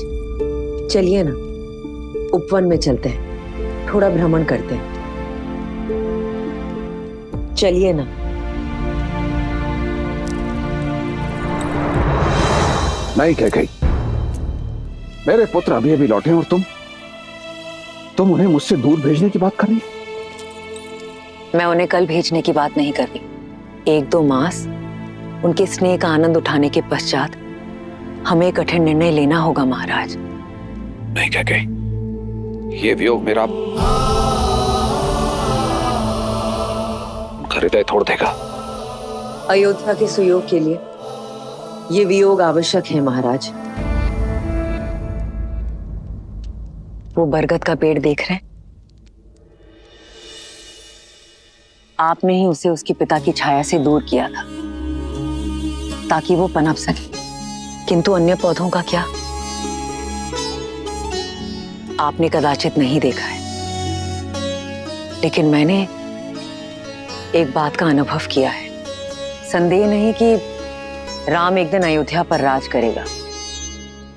चलिए ना, उपवन में चलते हैं, थोड़ा भ्रमण करते हैं। चलिए ना। नहीं कैकई, मेरे पुत्र अभी अभी लौटे और तुम उन्हें मुझसे दूर भेजने की बात कर रही? मैं उन्हें कल भेजने की बात नहीं कर रही। 1-2 मास उनके स्नेह का आनंद उठाने के पश्चात हमें एक कठिन निर्णय लेना होगा महाराज। नहीं कैकई, ये वियोग मेरा हृदय तोड़ देगा। अयोध्या के सुयोग के लिए ये वियोग आवश्यक है महाराज। वो बरगद का पेड़ देख रहे हैं? आपने ही उसे उसके पिता की छाया से दूर किया था ताकि वो पनप सके, किंतु अन्य पौधों का क्या? आपने कदाचित नहीं देखा है, लेकिन मैंने एक बात का अनुभव किया है। संदेह नहीं कि राम एक दिन अयोध्या पर राज करेगा,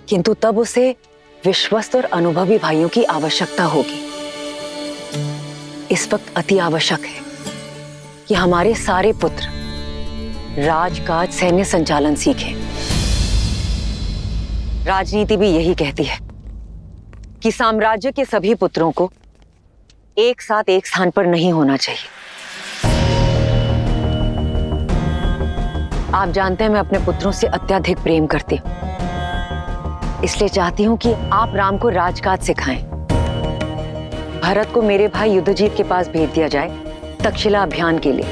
किंतु तब उसे विश्वस्त और अनुभवी भाइयों की आवश्यकता होगी। इस वक्त अति आवश्यक है कि हमारे सारे पुत्र राजकाज सैन्य संचालन सीखें। राजनीति भी यही कहती है कि साम्राज्य के सभी पुत्रों को एक साथ एक स्थान पर नहीं होना चाहिए। आप जानते हैं मैं अपने पुत्रों से अत्यधिक प्रेम करती हूं, इसलिए चाहती हूं कि आप राम को राजकाज सिखाएं। भरत को मेरे भाई युद्धजीत के पास भेज दिया जाए तक्षशिला अभियान के लिए,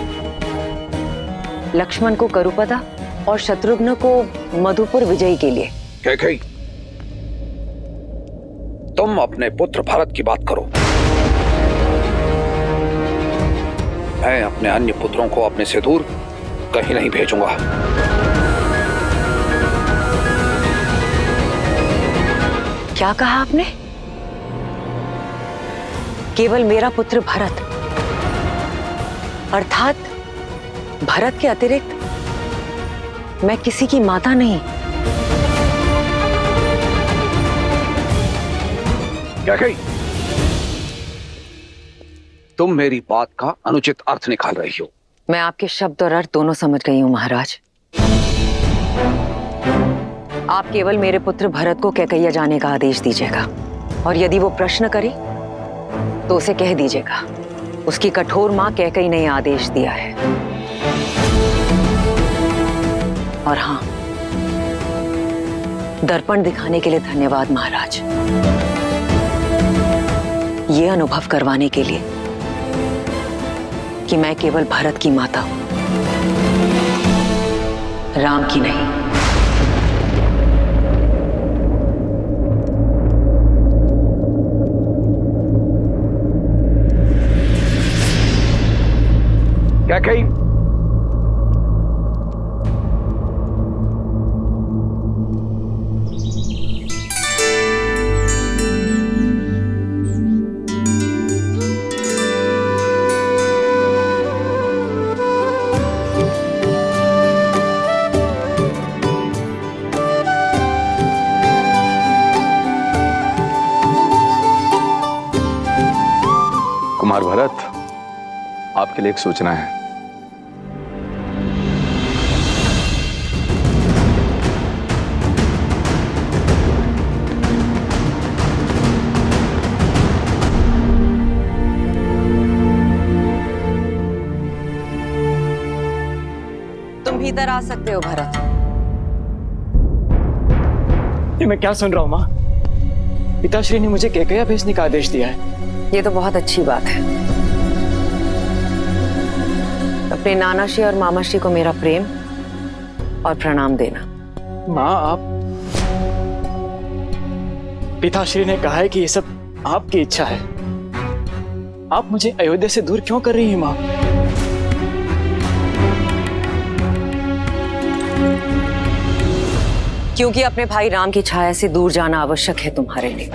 लक्ष्मण को करुपदा और शत्रुघ्न को मधुपुर विजय के लिए। कैकेयी, तुम अपने पुत्र भरत की बात करो, मैं अपने अन्य पुत्रों को अपने से दूर कहीं नहीं भेजूंगा। क्या कहा आपने? केवल मेरा पुत्र भरत, अर्थात भरत के अतिरिक्त मैं किसी की माता नहीं। कैकेयी, तुम मेरी बात का अनुचित अर्थ निकाल रही हो। मैं आपके शब्द और अर्थ दोनों समझ गई हूं महाराज। आप केवल मेरे पुत्र भरत को कैकैया जाने का आदेश दीजिएगा, और यदि वो प्रश्न करे तो उसे कह दीजिएगा उसकी कठोर मां कैकैयी ने आदेश दिया है। और हां, दर्पण दिखाने के लिए धन्यवाद महाराज, ये अनुभव करवाने के लिए कि मैं केवल भरत की माता हूं, राम की नहीं। कैकेयी, कुमार भरत, आपके लिए एक सूचना है। तुम भीतर आ सकते हो भरत। ये मैं क्या सुन रहा हूँ माँ? पिताश्री ने मुझे कैकैया भेजने का आदेश दिया है। ये तो बहुत अच्छी बात है। अपने नानाश्री और मामाश्री को मेरा प्रेम और प्रणाम देना। माँ, आप, पिताश्री ने कहा है कि ये सब आपकी इच्छा है। आप मुझे अयोध्या से दूर क्यों कर रही हैं माँ? क्योंकि अपने भाई राम की छाया से दूर जाना आवश्यक है तुम्हारे लिए,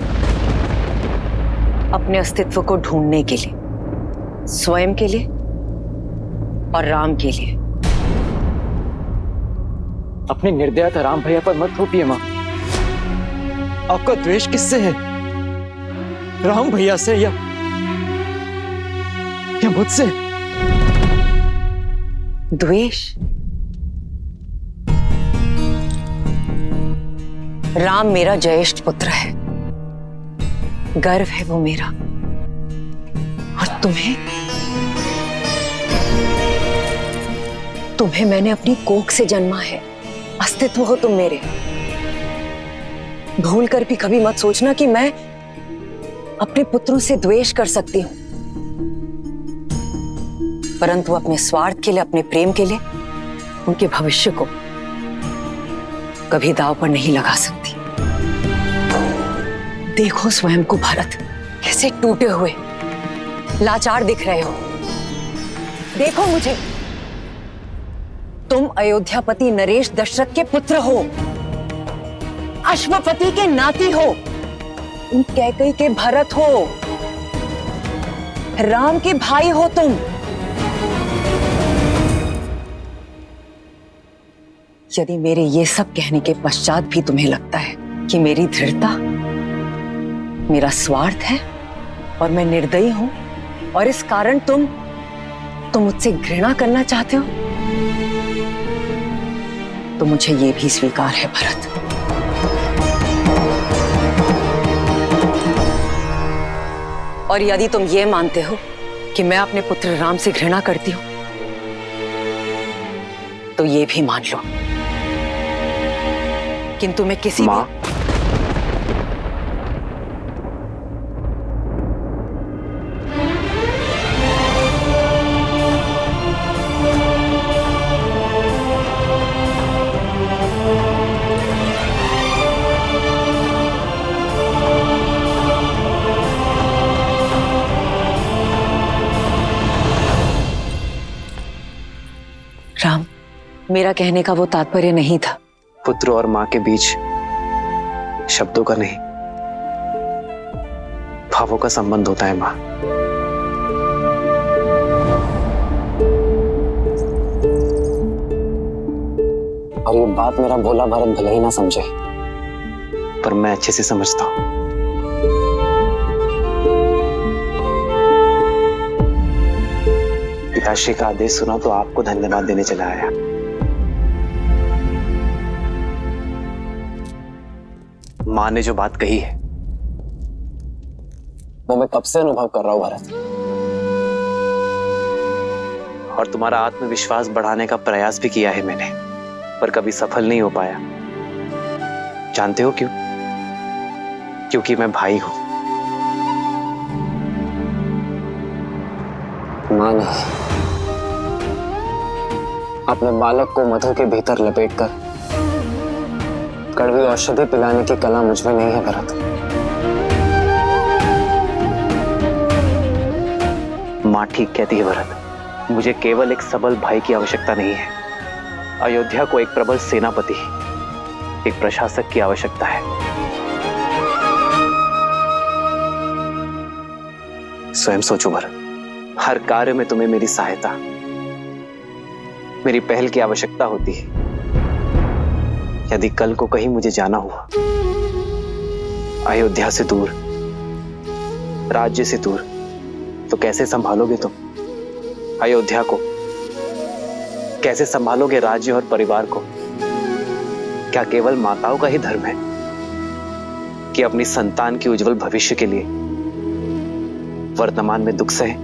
अपने अस्तित्व को ढूंढने के लिए, स्वयं के लिए और राम के लिए। अपने निर्दयता राम भैया पर मत थोपिए माँ। आपका द्वेष किससे है? राम भैया से या मुझसे? द्वेष? राम मेरा ज्येष्ठ पुत्र है, गर्व है वो मेरा। और तुम्हें मैंने अपनी कोख से जन्मा है, अस्तित्व हो तुम मेरे। भूल कर भी कभी मत सोचना कि मैं अपने पुत्रों से द्वेष कर सकती हूं, परंतु अपने स्वार्थ के लिए, अपने प्रेम के लिए उनके भविष्य को कभी दांव पर नहीं लगा सकती। देखो स्वयं को भरत, कैसे टूटे हुए लाचार दिख रहे हो। देखो मुझे, तुम अयोध्यापति नरेश दशरथ के पुत्र हो, अश्वपति के नाती हो, तुम कैकैयी के भरत हो, राम के भाई हो तुम। यदि मेरे ये सब कहने के पश्चात भी तुम्हें लगता है कि मेरी दृढ़ता मेरा स्वार्थ है और मैं निर्दयी हूं और इस कारण तुम मुझसे घृणा करना चाहते हो, तो मुझे ये भी स्वीकार है भरत। और यदि तुम ये मानते हो कि मैं अपने पुत्र राम से घृणा करती हूं, तो ये भी मान लो, किंतु मैं किसी मां, राम, मेरा कहने का वो तात्पर्य नहीं था। पुत्र और मां के बीच शब्दों का नहीं, भावों का संबंध होता है मां। और ये बात मेरा भोला भरत भले ही ना समझे, पर मैं अच्छे से समझता हूं। पिताश्री का आदेश सुना तो आपको धन्यवाद देने चला आया। मां ने जो बात कही है वो मैं कब से अनुभव कर रहा हूं भरत, और तुम्हारा आत्मविश्वास बढ़ाने का प्रयास भी किया है मैंने, पर कभी सफल नहीं हो पाया। जानते हो क्यों? क्योंकि मैं भाई हूं। मां ने अपने बालक को मधु के भीतर लपेटकर कड़वी औषधि पिलाने की कला मुझ में नहीं है भरत। मां ठीक कहती है भरत, मुझे केवल एक सबल भाई की आवश्यकता नहीं है, अयोध्या को एक प्रबल सेनापति, एक प्रशासक की आवश्यकता है। स्वयं सोचो भरत, हर कार्य में तुम्हें मेरी सहायता, मेरी पहल की आवश्यकता होती है। यदि कल को कहीं मुझे जाना हुआ, अयोध्या से दूर, राज्य से दूर, तो कैसे संभालोगे तुम अयोध्या को? कैसे संभालोगे राज्य और परिवार को? क्या केवल माताओं का ही धर्म है कि अपनी संतान के उज्जवल भविष्य के लिए वर्तमान में दुख सहे?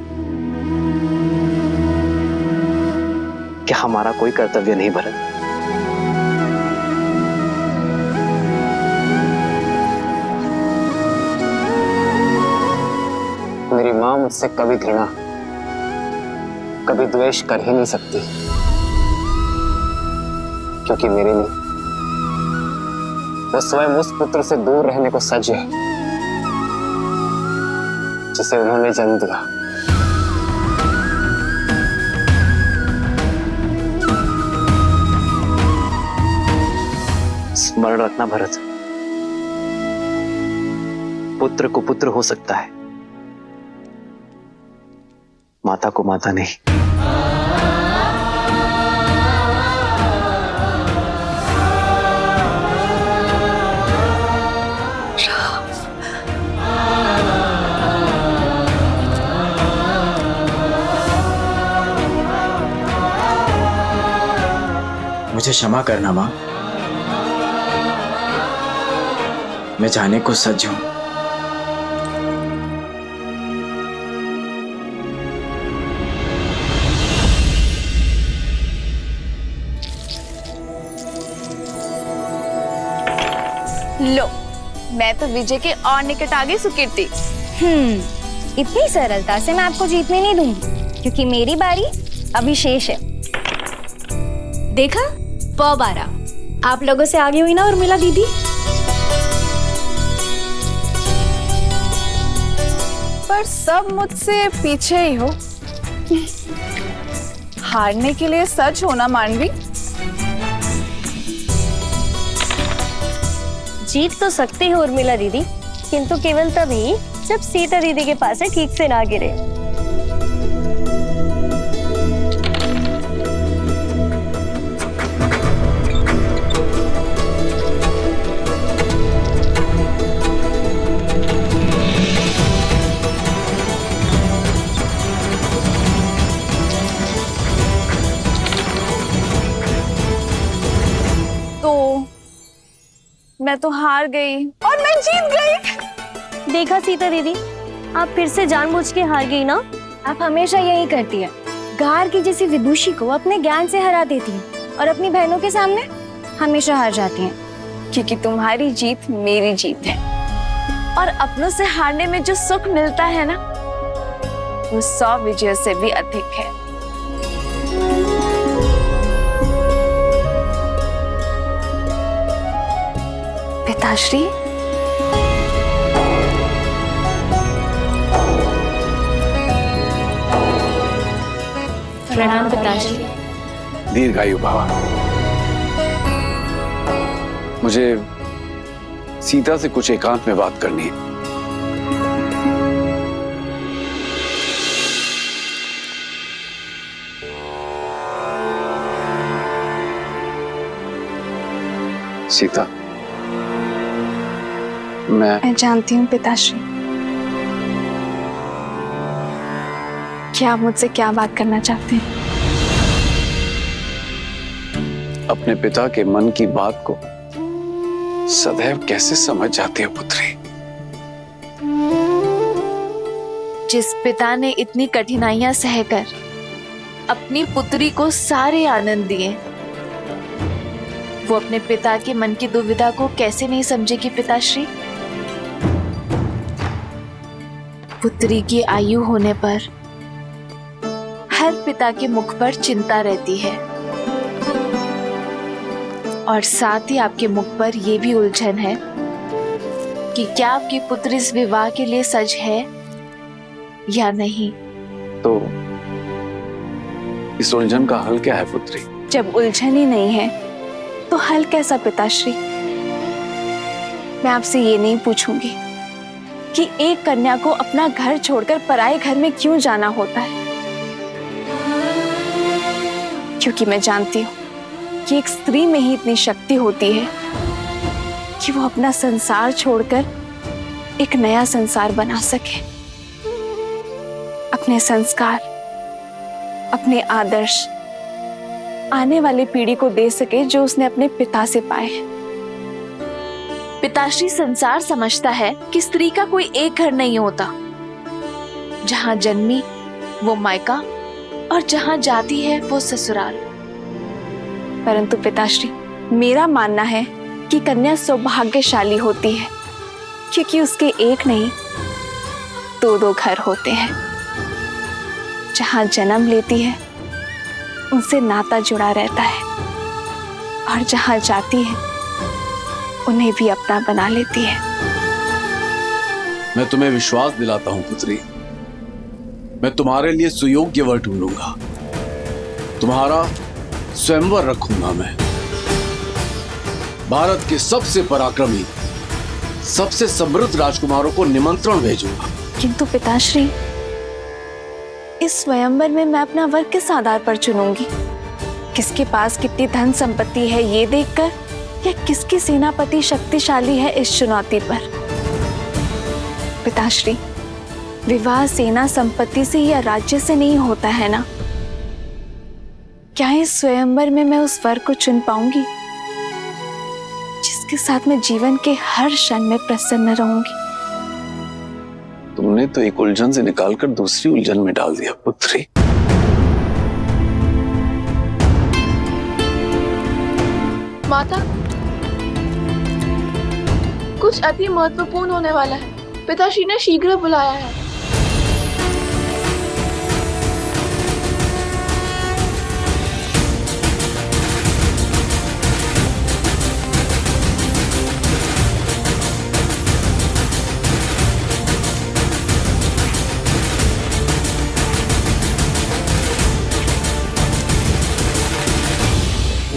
क्या हमारा कोई कर्तव्य नहीं भरत? मेरी मां मुझसे कभी घृणा, कभी द्वेष कर ही नहीं सकती, क्योंकि मेरे लिए वो स्वयं उस पुत्र से दूर रहने को सज्ज है जिसे उन्होंने जन्म दिया। स्मरण रखना भरत, पुत्र को पुत्र हो सकता है, माता को माता नहीं। मुझे क्षमा करना मां, मैं जाने को सज्ज हूं। लो, मैं तो विजय के और निकट आ गई सुकीर्ति। इतनी सरलता से मैं आपको जीतने नहीं दूंगी, क्योंकि मेरी बारी अभी शेष है। देखा, 12 आप लोगों से आगे हुई ना उर्मिला दीदी। पर सब मुझसे पीछे ही हो। हारने के लिए सच होना मानवी। जीत तो सकती हो उर्मिला दीदी, किंतु केवल तभी जब सीता दीदी के पास ठीक से ना गिरे। मैं तो हार गई और मैं जीत गई। देखा सीता दीदी, आप फिर से जानबूझ के हार गई ना। आप हमेशा यही करती है, गार की जैसी विदुषी को अपने ज्ञान से हरा देती है और अपनी बहनों के सामने हमेशा हार जाती हैं। क्योंकि तुम्हारी जीत मेरी जीत है और अपनों से हारने में जो सुख मिलता है ना, वो 100 विजयों से भी अधिक है। पिताश्री, प्रणाम पिताश्री। दीर्घायु भव। मुझे सीता से कुछ एकांत में बात करनी है। सीता, मैं जानती हूँ पिताश्री कि आप मुझसे क्या बात करना चाहते हैं। अपने पिता के मन की बात को सदैव कैसे समझ जाती हो पुत्री? जिस पिता ने इतनी कठिनाइयां सहकर अपनी पुत्री को सारे आनंद दिए, वो अपने पिता के मन की दुविधा को कैसे नहीं समझेगी पिताश्री? पुत्री की आयु होने पर हर पिता के मुख पर चिंता रहती है और साथ ही आपके मुख पर यह भी उलझन है कि क्या आपकी पुत्री इस विवाह के लिए सज है या नहीं। तो इस उलझन का हल क्या है पुत्री? जब उलझन ही नहीं है तो हल कैसा पिताश्री? मैं आपसे ये नहीं पूछूंगी कि एक कन्या को अपना घर छोड़कर पराये घर में क्यों जाना होता है, क्योंकि मैं जानती हूँ कि एक स्त्री में ही इतनी शक्ति होती है कि वो अपना संसार छोड़कर एक नया संसार बना सके, अपने संस्कार, अपने आदर्श आने वाली पीढ़ी को दे सके जो उसने अपने पिता से पाए हैं। पिताश्री, संसार समझता है कि स्त्री का कोई एक घर नहीं होता, जहां जन्मी वो मायका और जहां जाती है वो ससुराल। परंतु पिताश्री, मेरा मानना है कि कन्या सौभाग्यशाली होती है क्योंकि उसके एक नहीं 2-2 घर होते हैं। जहां जन्म लेती है उनसे नाता जुड़ा रहता है और जहां जाती है उन्हें भी अपना बना लेती है। मैं तुम्हें विश्वास दिलाता हूं पुत्री, मैं तुम्हारे लिए सुयोग्य वर ढूंढूंगा, तुम्हारा स्वयंवर रखूंगा। मैं भारत के सबसे पराक्रमी, सबसे समृद्ध राजकुमारों को निमंत्रण भेजूंगा। किंतु पिताश्री, इस स्वयंवर में मैं अपना वर किस आधार पर चुनूंगी? किसके पास कितनी धन संपत्ति है ये देखकर, या किसकी सेनापति शक्तिशाली है इस चुनौती पर? पिताश्री, विवाह सेना संपत्ति से या राज्य से नहीं होता है ना? क्या इस स्वयंवर में मैं उस वर को चुन पाऊंगी जिसके साथ मैं जीवन के हर क्षण में प्रसन्न रहूंगी? तुमने तो एक उलझन से निकालकर दूसरी उलझन में डाल दिया पुत्री। माता, कुछ अति महत्वपूर्ण होने वाला है। पिताश्री ने शीघ्र बुलाया है।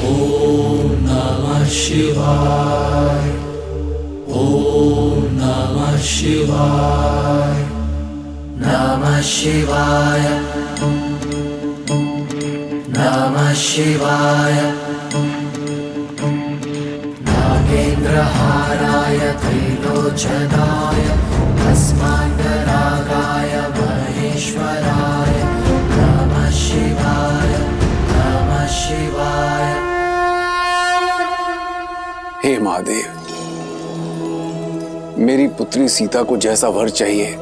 ओम नमः शिवाय, ओम नमः शिवाय, नमः शिवाय, नमः शिवाय, नागेन्द्रहाराय त्रिलोचनाय भस्मान्तरागाय महेश्वराय नमः शिवाय, नमः शिवाय। हे महादेव, मेरी पुत्री सीता को जैसा वर चाहिए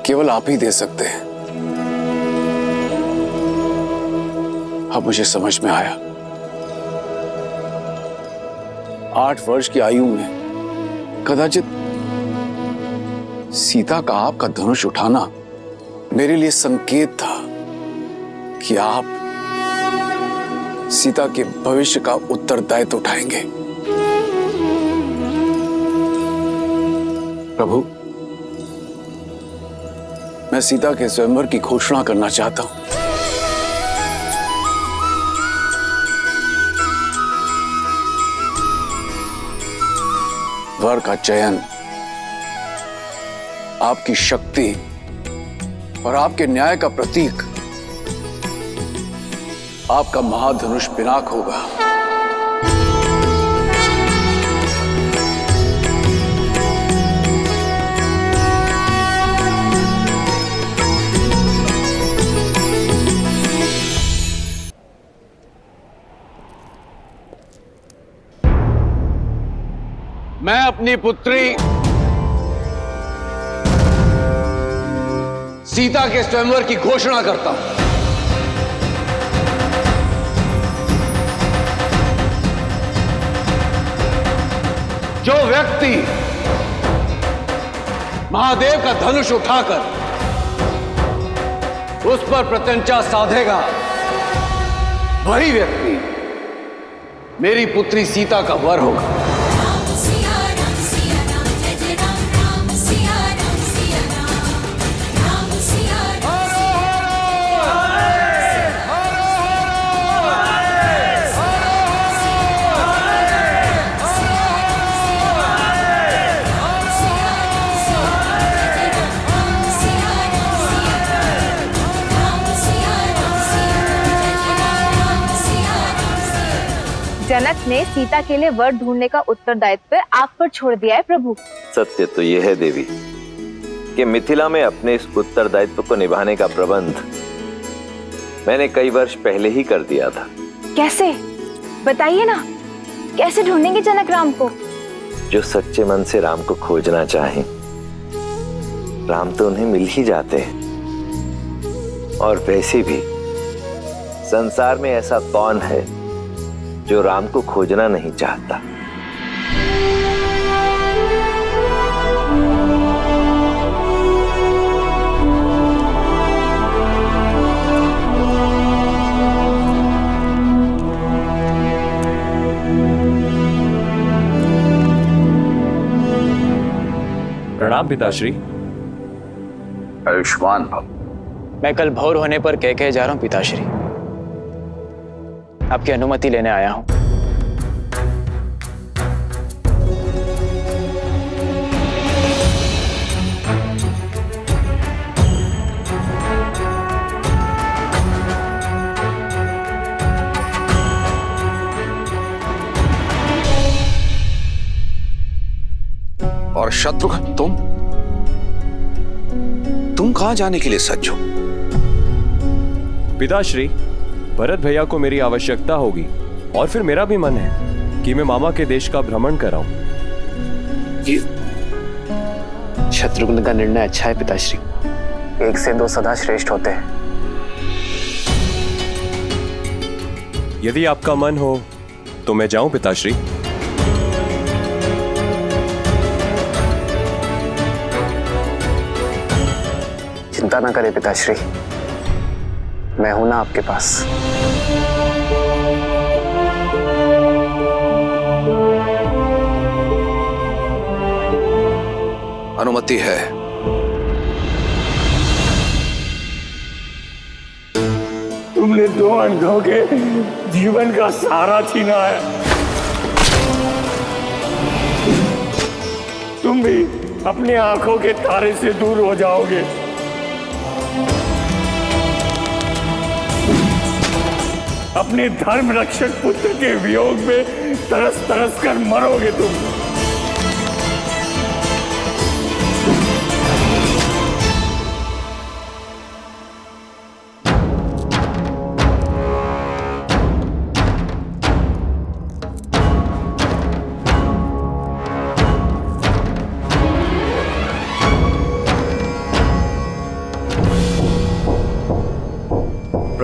केवल आप ही दे सकते हैं। अब मुझे समझ में आया, 8 वर्ष की आयु में कदाचित सीता का आपका धनुष उठाना मेरे लिए संकेत था कि आप सीता के भविष्य का उत्तरदायित्व उठाएंगे। प्रभु, मैं सीता के स्वयंवर की घोषणा करना चाहता हूं। वर का चयन आपकी शक्ति और आपके न्याय का प्रतीक आपका महाधनुष पिनाक होगा। मैं अपनी पुत्री सीता के स्वयंवर की घोषणा करता हूं। जो व्यक्ति महादेव का धनुष उठाकर उस पर प्रत्यंचा साधेगा, वही व्यक्ति मेरी पुत्री सीता का वर होगा। जनक ने सीता के लिए वर ढूंढने का उत्तरदायित्व आप पर छोड़ दिया है प्रभु। सत्य तो यह है देवी कि मिथिला में अपने इस उत्तरदायित्व को निभाने का प्रबंध मैंने कई वर्ष पहले ही कर दिया था। कैसे, बताइए ना, कैसे ढूंढेंगे जनक राम को? जो सच्चे मन से राम को खोजना चाहें, राम तो उन्हें मिल ही जाते हैं। और वैसे भी संसार में ऐसा कौन है जो राम को खोजना नहीं चाहता। प्रणाम पिताश्री। आयुष्मान भव। मैं कल भोर होने पर कह जा रहा हूं पिताश्री। आपकी अनुमति लेने आया हूं। और शत्रुघ्न, तुम कहां जाने के लिए सज्ज हो? पिताश्री, भरत भैया को मेरी आवश्यकता होगी और फिर मेरा भी मन है कि मैं मामा के देश का भ्रमण कराऊं। शत्रुघ्न का निर्णय अच्छा है पिताश्री। 1 से 2 सदा श्रेष्ठ होते हैं। यदि आपका मन हो तो मैं जाऊं पिताश्री। चिंता ना करें पिताश्री, मैं हूं ना आपके पास। अनुमति है। तुमने 2 अंधों के जीवन का सहारा छीना है। तुम भी अपनी आंखों के तारे से दूर हो जाओगे। अपने धर्म रक्षक पुत्र के वियोग में तरस तरस कर मरोगे तुम।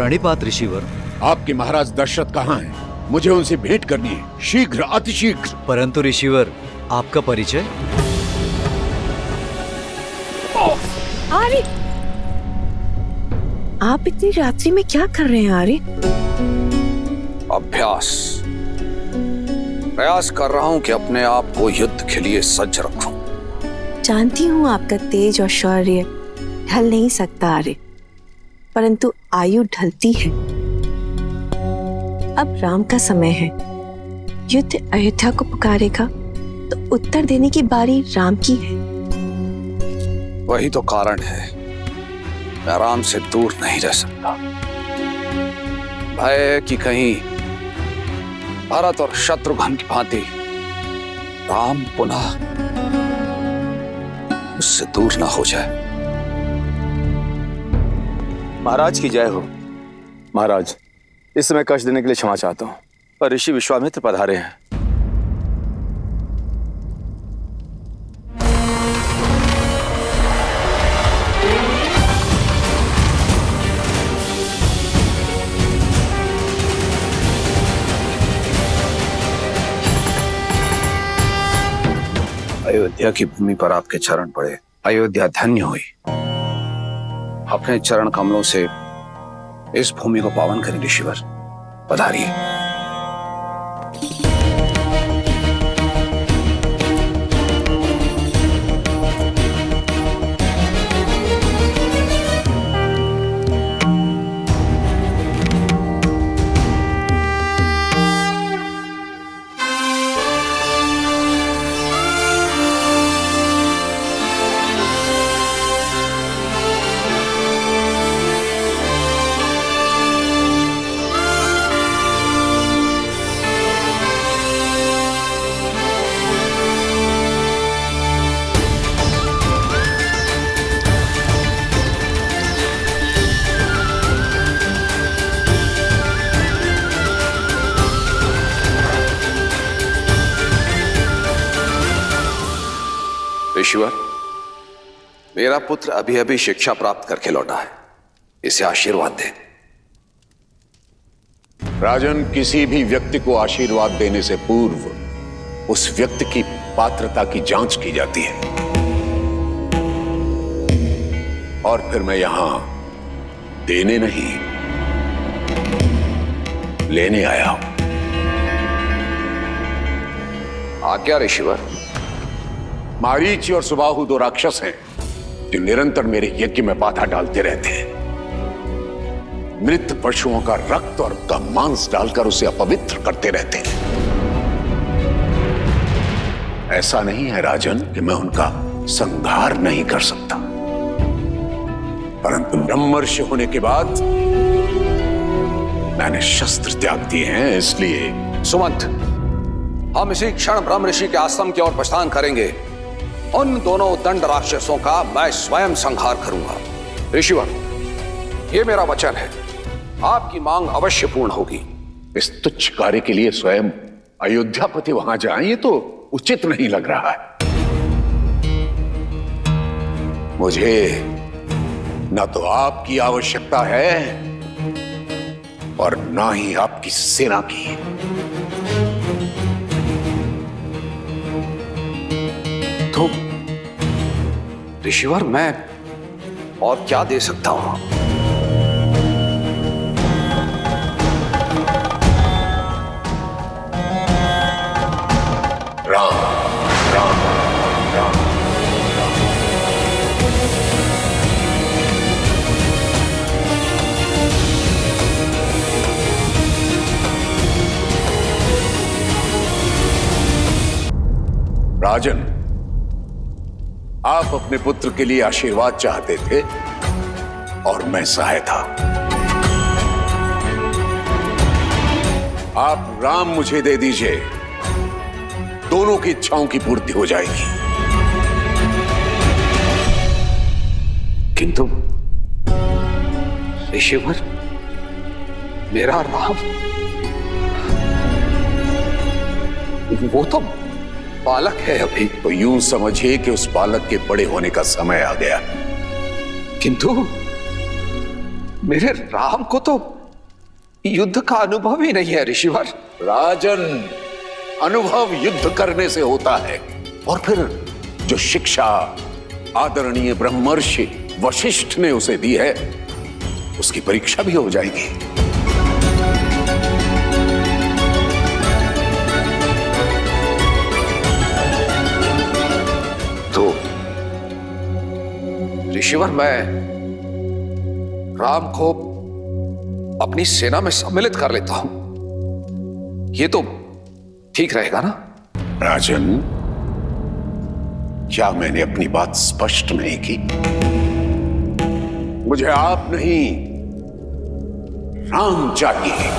प्रणिपात ऋषिवर। आपके महाराज दशरथ कहाँ हैं? मुझे उनसे भेंट करनी है, शीघ्र, अतिशीघ्र। परंतु ऋषिवर, आपका परिचय? आर्य, आप इतनी रात्रि में क्या कर रहे हैं आर्य? अभ्यास। प्रयास कर रहा हूं कि अपने आप को युद्ध के लिए सज्ज रखूं। जानती हूँ आपका तेज और शौर्य ढल नहीं सकता आर्य, परंतु आयु ढलती है। अब राम का समय है। युद्ध अयोध्या को पुकारेगा तो उत्तर देने की बारी राम की है। वही तो कारण है, मैं राम से दूर नहीं रह सकता। भय कि कहीं भरत और शत्रुघ्न की भांति राम पुनः उससे दूर ना हो जाए। महाराज की जय हो। महाराज, इस समय कष्ट देने के लिए क्षमा चाहता हूं, पर ऋषि विश्वामित्र पधारे हैं। अयोध्या की भूमि पर आपके चरण पड़े, अयोध्या धन्य हुई। अपने चरण कमलों से इस भूमि को पावन करें ऋषिवर, पधारिए। ऋषिवर, मेरा पुत्र अभी अभी शिक्षा प्राप्त करके लौटा है, इसे आशीर्वाद दें। राजन, किसी भी व्यक्ति को आशीर्वाद देने से पूर्व उस व्यक्ति की पात्रता की जांच की जाती है। और फिर मैं यहां देने नहीं, लेने आया हूं। आज्ञा ऋषिवर। मारीच और सुबाहु दो राक्षस हैं जो निरंतर मेरे यज्ञ में बाधा डालते रहते हैं। मृत पशुओं का रक्त और का मांस डालकर उसे अपवित्र करते रहते हैं। ऐसा नहीं है राजन कि मैं उनका संहार नहीं कर सकता, परंतु ब्रह्मर्षि होने के बाद मैंने शस्त्र त्याग दिए हैं, इसलिए। सुमंत, हम इसी क्षण ब्रह्म ऋषि के आश्रम की ओर प्रस्थान करेंगे। उन दोनों दंड राक्षसों का मैं स्वयं संहार करूंगा। ऋषिवर, ये मेरा वचन है, आपकी मांग अवश्य पूर्ण होगी। इस तुच्छ कार्य के लिए स्वयं अयोध्यापति वहां जाएं, ये तो उचित नहीं लग रहा है। मुझे न तो आपकी आवश्यकता है और ना ही आपकी सेना की। तो ऋषिवर, मैं और क्या दे सकता हूं? राम राम राम। राजन, आप अपने पुत्र के लिए आशीर्वाद चाहते थे और मैं सहाय था। आप राम मुझे दे दीजिए, दोनों की इच्छाओं की पूर्ति हो जाएगी। किंतु ऋषिवर, मेरा राम, वो तो बालक है अभी। तो यूं समझिए कि उस बालक के बड़े होने का समय आ गया। किंतु मेरे राम को तो युद्ध का अनुभव ही नहीं है ऋषिवर। राजन, अनुभव युद्ध करने से होता है। और फिर जो शिक्षा आदरणीय ब्रह्मर्षि वशिष्ठ ने उसे दी है, उसकी परीक्षा भी हो जाएगी। तो ऋषिवर, मैं राम को अपनी सेना में सम्मिलित कर लेता हूं, ये तो ठीक रहेगा ना? राजन, क्या मैंने अपनी बात स्पष्ट नहीं की? मुझे आप नहीं, राम चाहिए।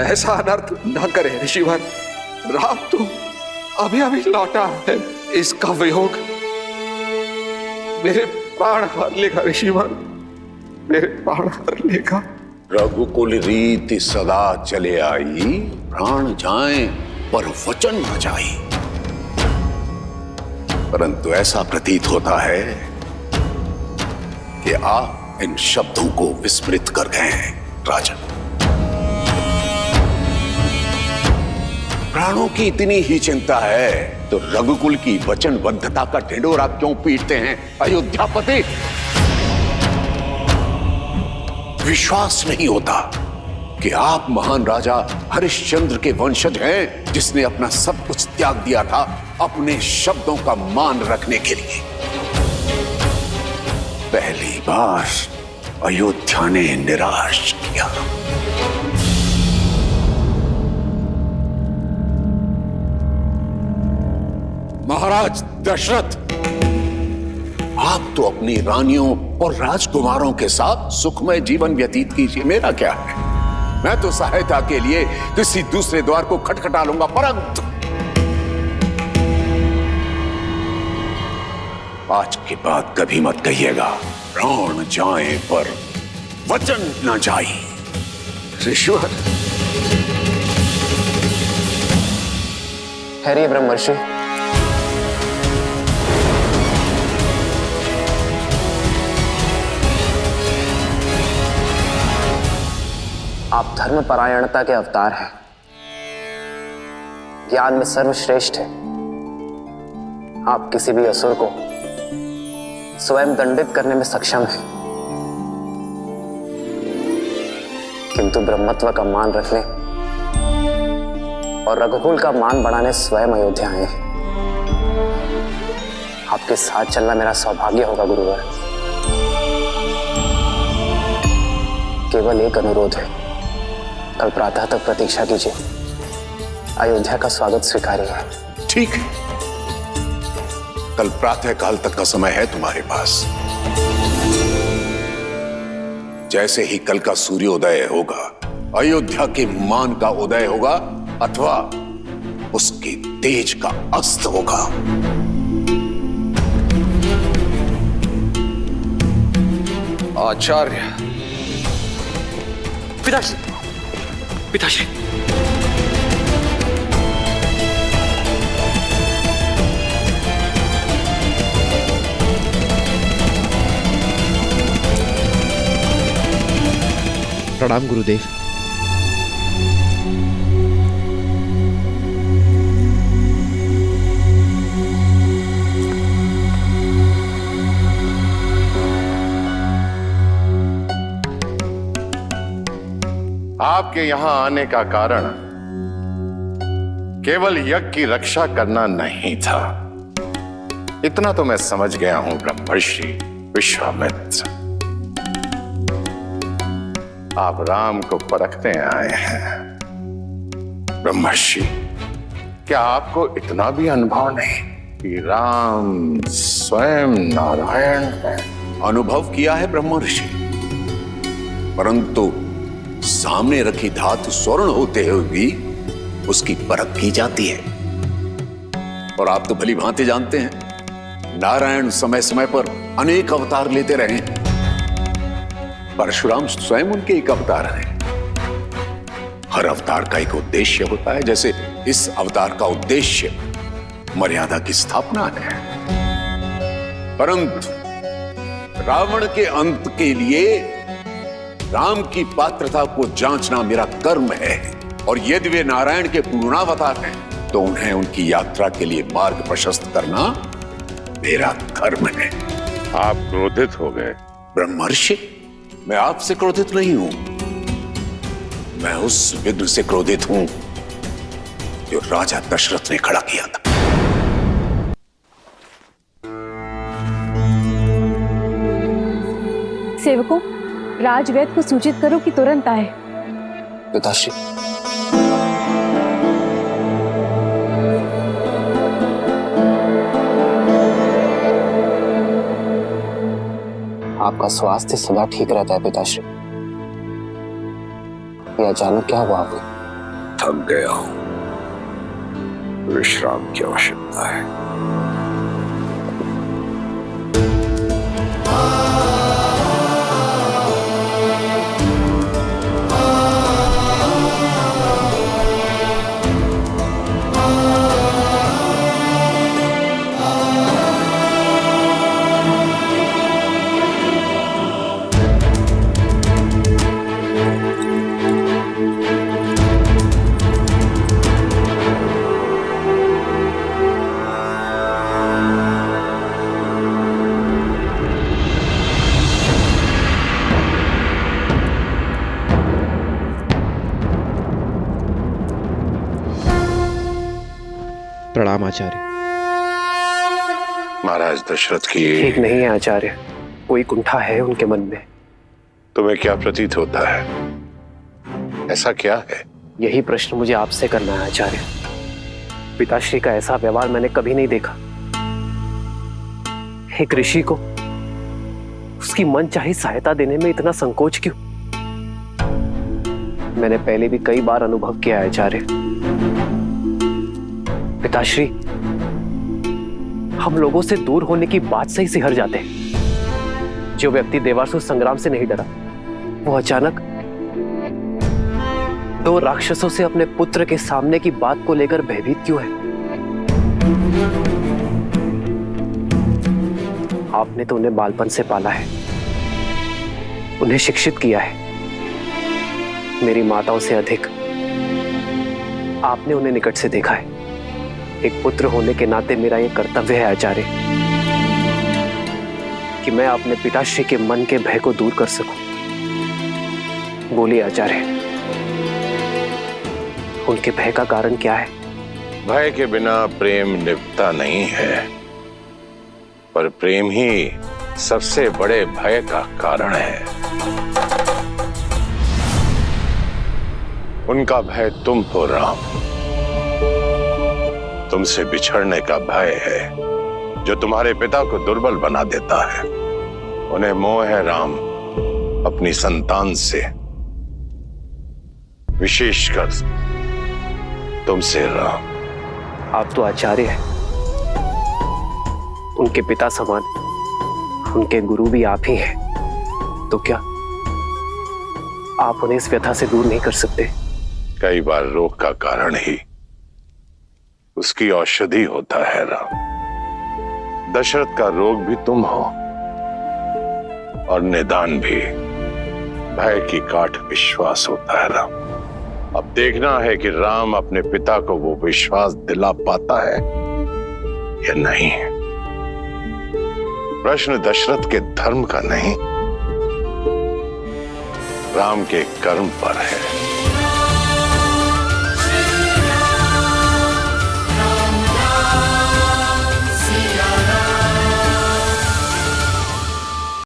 ऐसा अनर्थ न करे ऋषिवर। राम तो अभी अभी लौटा है, इसका वियोग मेरे प्राण हर लेगा ऋषिवर, मेरे प्राण हर लेगा। रघुकुल रीति सदा चले आई, प्राण जाएं पर वचन न जाए। परंतु ऐसा प्रतीत होता है कि आप इन शब्दों को विस्मृत कर गए हैं राजन। प्राणों की इतनी ही चिंता है तो रघुकुल की वचनबद्धता का ढिंढोरा क्यों पीटते हैं अयोध्यापति? विश्वास नहीं होता कि आप महान राजा हरिश्चंद्र के वंशज हैं, जिसने अपना सब कुछ त्याग दिया था अपने शब्दों का मान रखने के लिए। पहली बार अयोध्या ने निराश किया। महाराज दशरथ, आप तो अपनी रानियों और राजकुमारों के साथ सुखमय जीवन व्यतीत कीजिए, मेरा क्या है? मैं तो सहायता के लिए किसी दूसरे द्वार को खटखटा लूंगा, परंतु आज के बाद कभी मत कहिएगा प्राण जाए पर वचन न जाए। ऋषिवर, ठहरिए ब्रह्मर्षि। आप धर्मपरायणता के अवतार हैं, ज्ञान में सर्वश्रेष्ठ है। आप किसी भी असुर को स्वयं दंडित करने में सक्षम हैं, किंतु ब्रह्मत्व का मान रखने और रघुकुल का मान बढ़ाने स्वयं अयोध्या आए हैं। आपके साथ चलना मेरा सौभाग्य होगा गुरुवर। केवल एक अनुरोध है, कल प्रातः तक प्रतीक्षा कीजिए, अयोध्या का स्वागत स्वीकारिए। ठीक है, कल प्रातः काल तक का समय है तुम्हारे पास। जैसे ही कल का सूर्योदय होगा, अयोध्या के मान का उदय होगा अथवा उसके तेज का अस्त होगा। आचार्य, पिताश्री, पिताश्री, प्रणाम गुरुदेव। आपके यहां आने का कारण केवल यज्ञ की रक्षा करना नहीं था, इतना तो मैं समझ गया हूं ब्रह्मर्षि विश्वामित्र। आप राम को परखने आए हैं। ब्रह्मर्षि, क्या आपको इतना भी अनुभव नहीं कि राम स्वयं नारायण है? अनुभव किया है ब्रह्मर्षि, परंतु सामने रखी धातु स्वर्ण होते हुए भी उसकी परख की जाती है। और आप तो भली भांति जानते हैं, नारायण समय समय पर अनेक अवतार लेते रहे। परशुराम स्वयं उनके एक अवतार हैं। हर अवतार का एक उद्देश्य होता है, जैसे इस अवतार का उद्देश्य मर्यादा की स्थापना है। परंतु रावण के अंत के लिए राम की पात्रता को जांचना मेरा कर्म है, और यदि वे नारायण के पूर्णावतार हैं तो उन्हें उनकी यात्रा के लिए मार्ग प्रशस्त करना मेरा कर्म है। आप क्रोधित हो गए? ब्रह्मर्षि, मैं आपसे क्रोधित नहीं हूं, मैं उस विघ्न से क्रोधित हूं जो राजा दशरथ ने खड़ा किया था। सेवकों, राजवैद्य को सूचित करो कि तुरंत आए। पिताश्री, आपका स्वास्थ्य सदा ठीक रहता है पिताश्री। ये अचानक क्या हुआ आपको? थक गया हूं, विश्राम की आवश्यकता है। प्रणाम आचार्य। महाराज दशरथ की ठीक नहीं है आचार्य, कोई कुंठा है उनके मन में। तुम्हें क्या प्रतीत होता है? ऐसा क्या है? यही प्रश्न मुझे आपसे करना है आचार्य। पिताश्री का ऐसा व्यवहार मैंने कभी नहीं देखा। एक ऋषि को उसकी मनचाही सहायता देने में इतना संकोच क्यों? मैंने पहले भी कई बार अनुभव किया है आचार्य। पिताश्री हम लोगों से दूर होने की बात से ही सिहर जाते हैं। जो व्यक्ति देवासुर संग्राम से नहीं डरा, वो अचानक दो राक्षसों से अपने पुत्र के सामने की बात को लेकर भयभीत क्यों है? आपने तो उन्हें बालपन से पाला है, उन्हें शिक्षित किया है। मेरी माताओं से अधिक आपने उन्हें निकट से देखा है। एक पुत्र होने के नाते मेरा यह कर्तव्य है आचार्य कि मैं अपने पिताश्री के मन के भय को दूर कर सकूं। बोलिए आचार्य, उनके भय का कारण क्या है? भय के बिना प्रेम निभता नहीं है, पर प्रेम ही सबसे बड़े भय का कारण है। उनका भय तुम हो राम, तुमसे बिछड़ने का भय है जो तुम्हारे पिता को दुर्बल बना देता है। उन्हें मोह है राम अपनी संतान से, विशेषकर तुमसे राम। आप तो आचार्य हैं, उनके पिता समान, उनके गुरु भी आप ही हैं, तो क्या आप उन्हें इस व्यथा से दूर नहीं कर सकते? कई बार रोग का कारण ही उसकी औषधि होता है राम। दशरथ का रोग भी तुम हो और निदान भी भय की काट विश्वास होता है राम। अब देखना है कि राम अपने पिता को वो विश्वास दिला पाता है या नहीं। प्रश्न दशरथ के धर्म का नहीं, राम के कर्म पर है।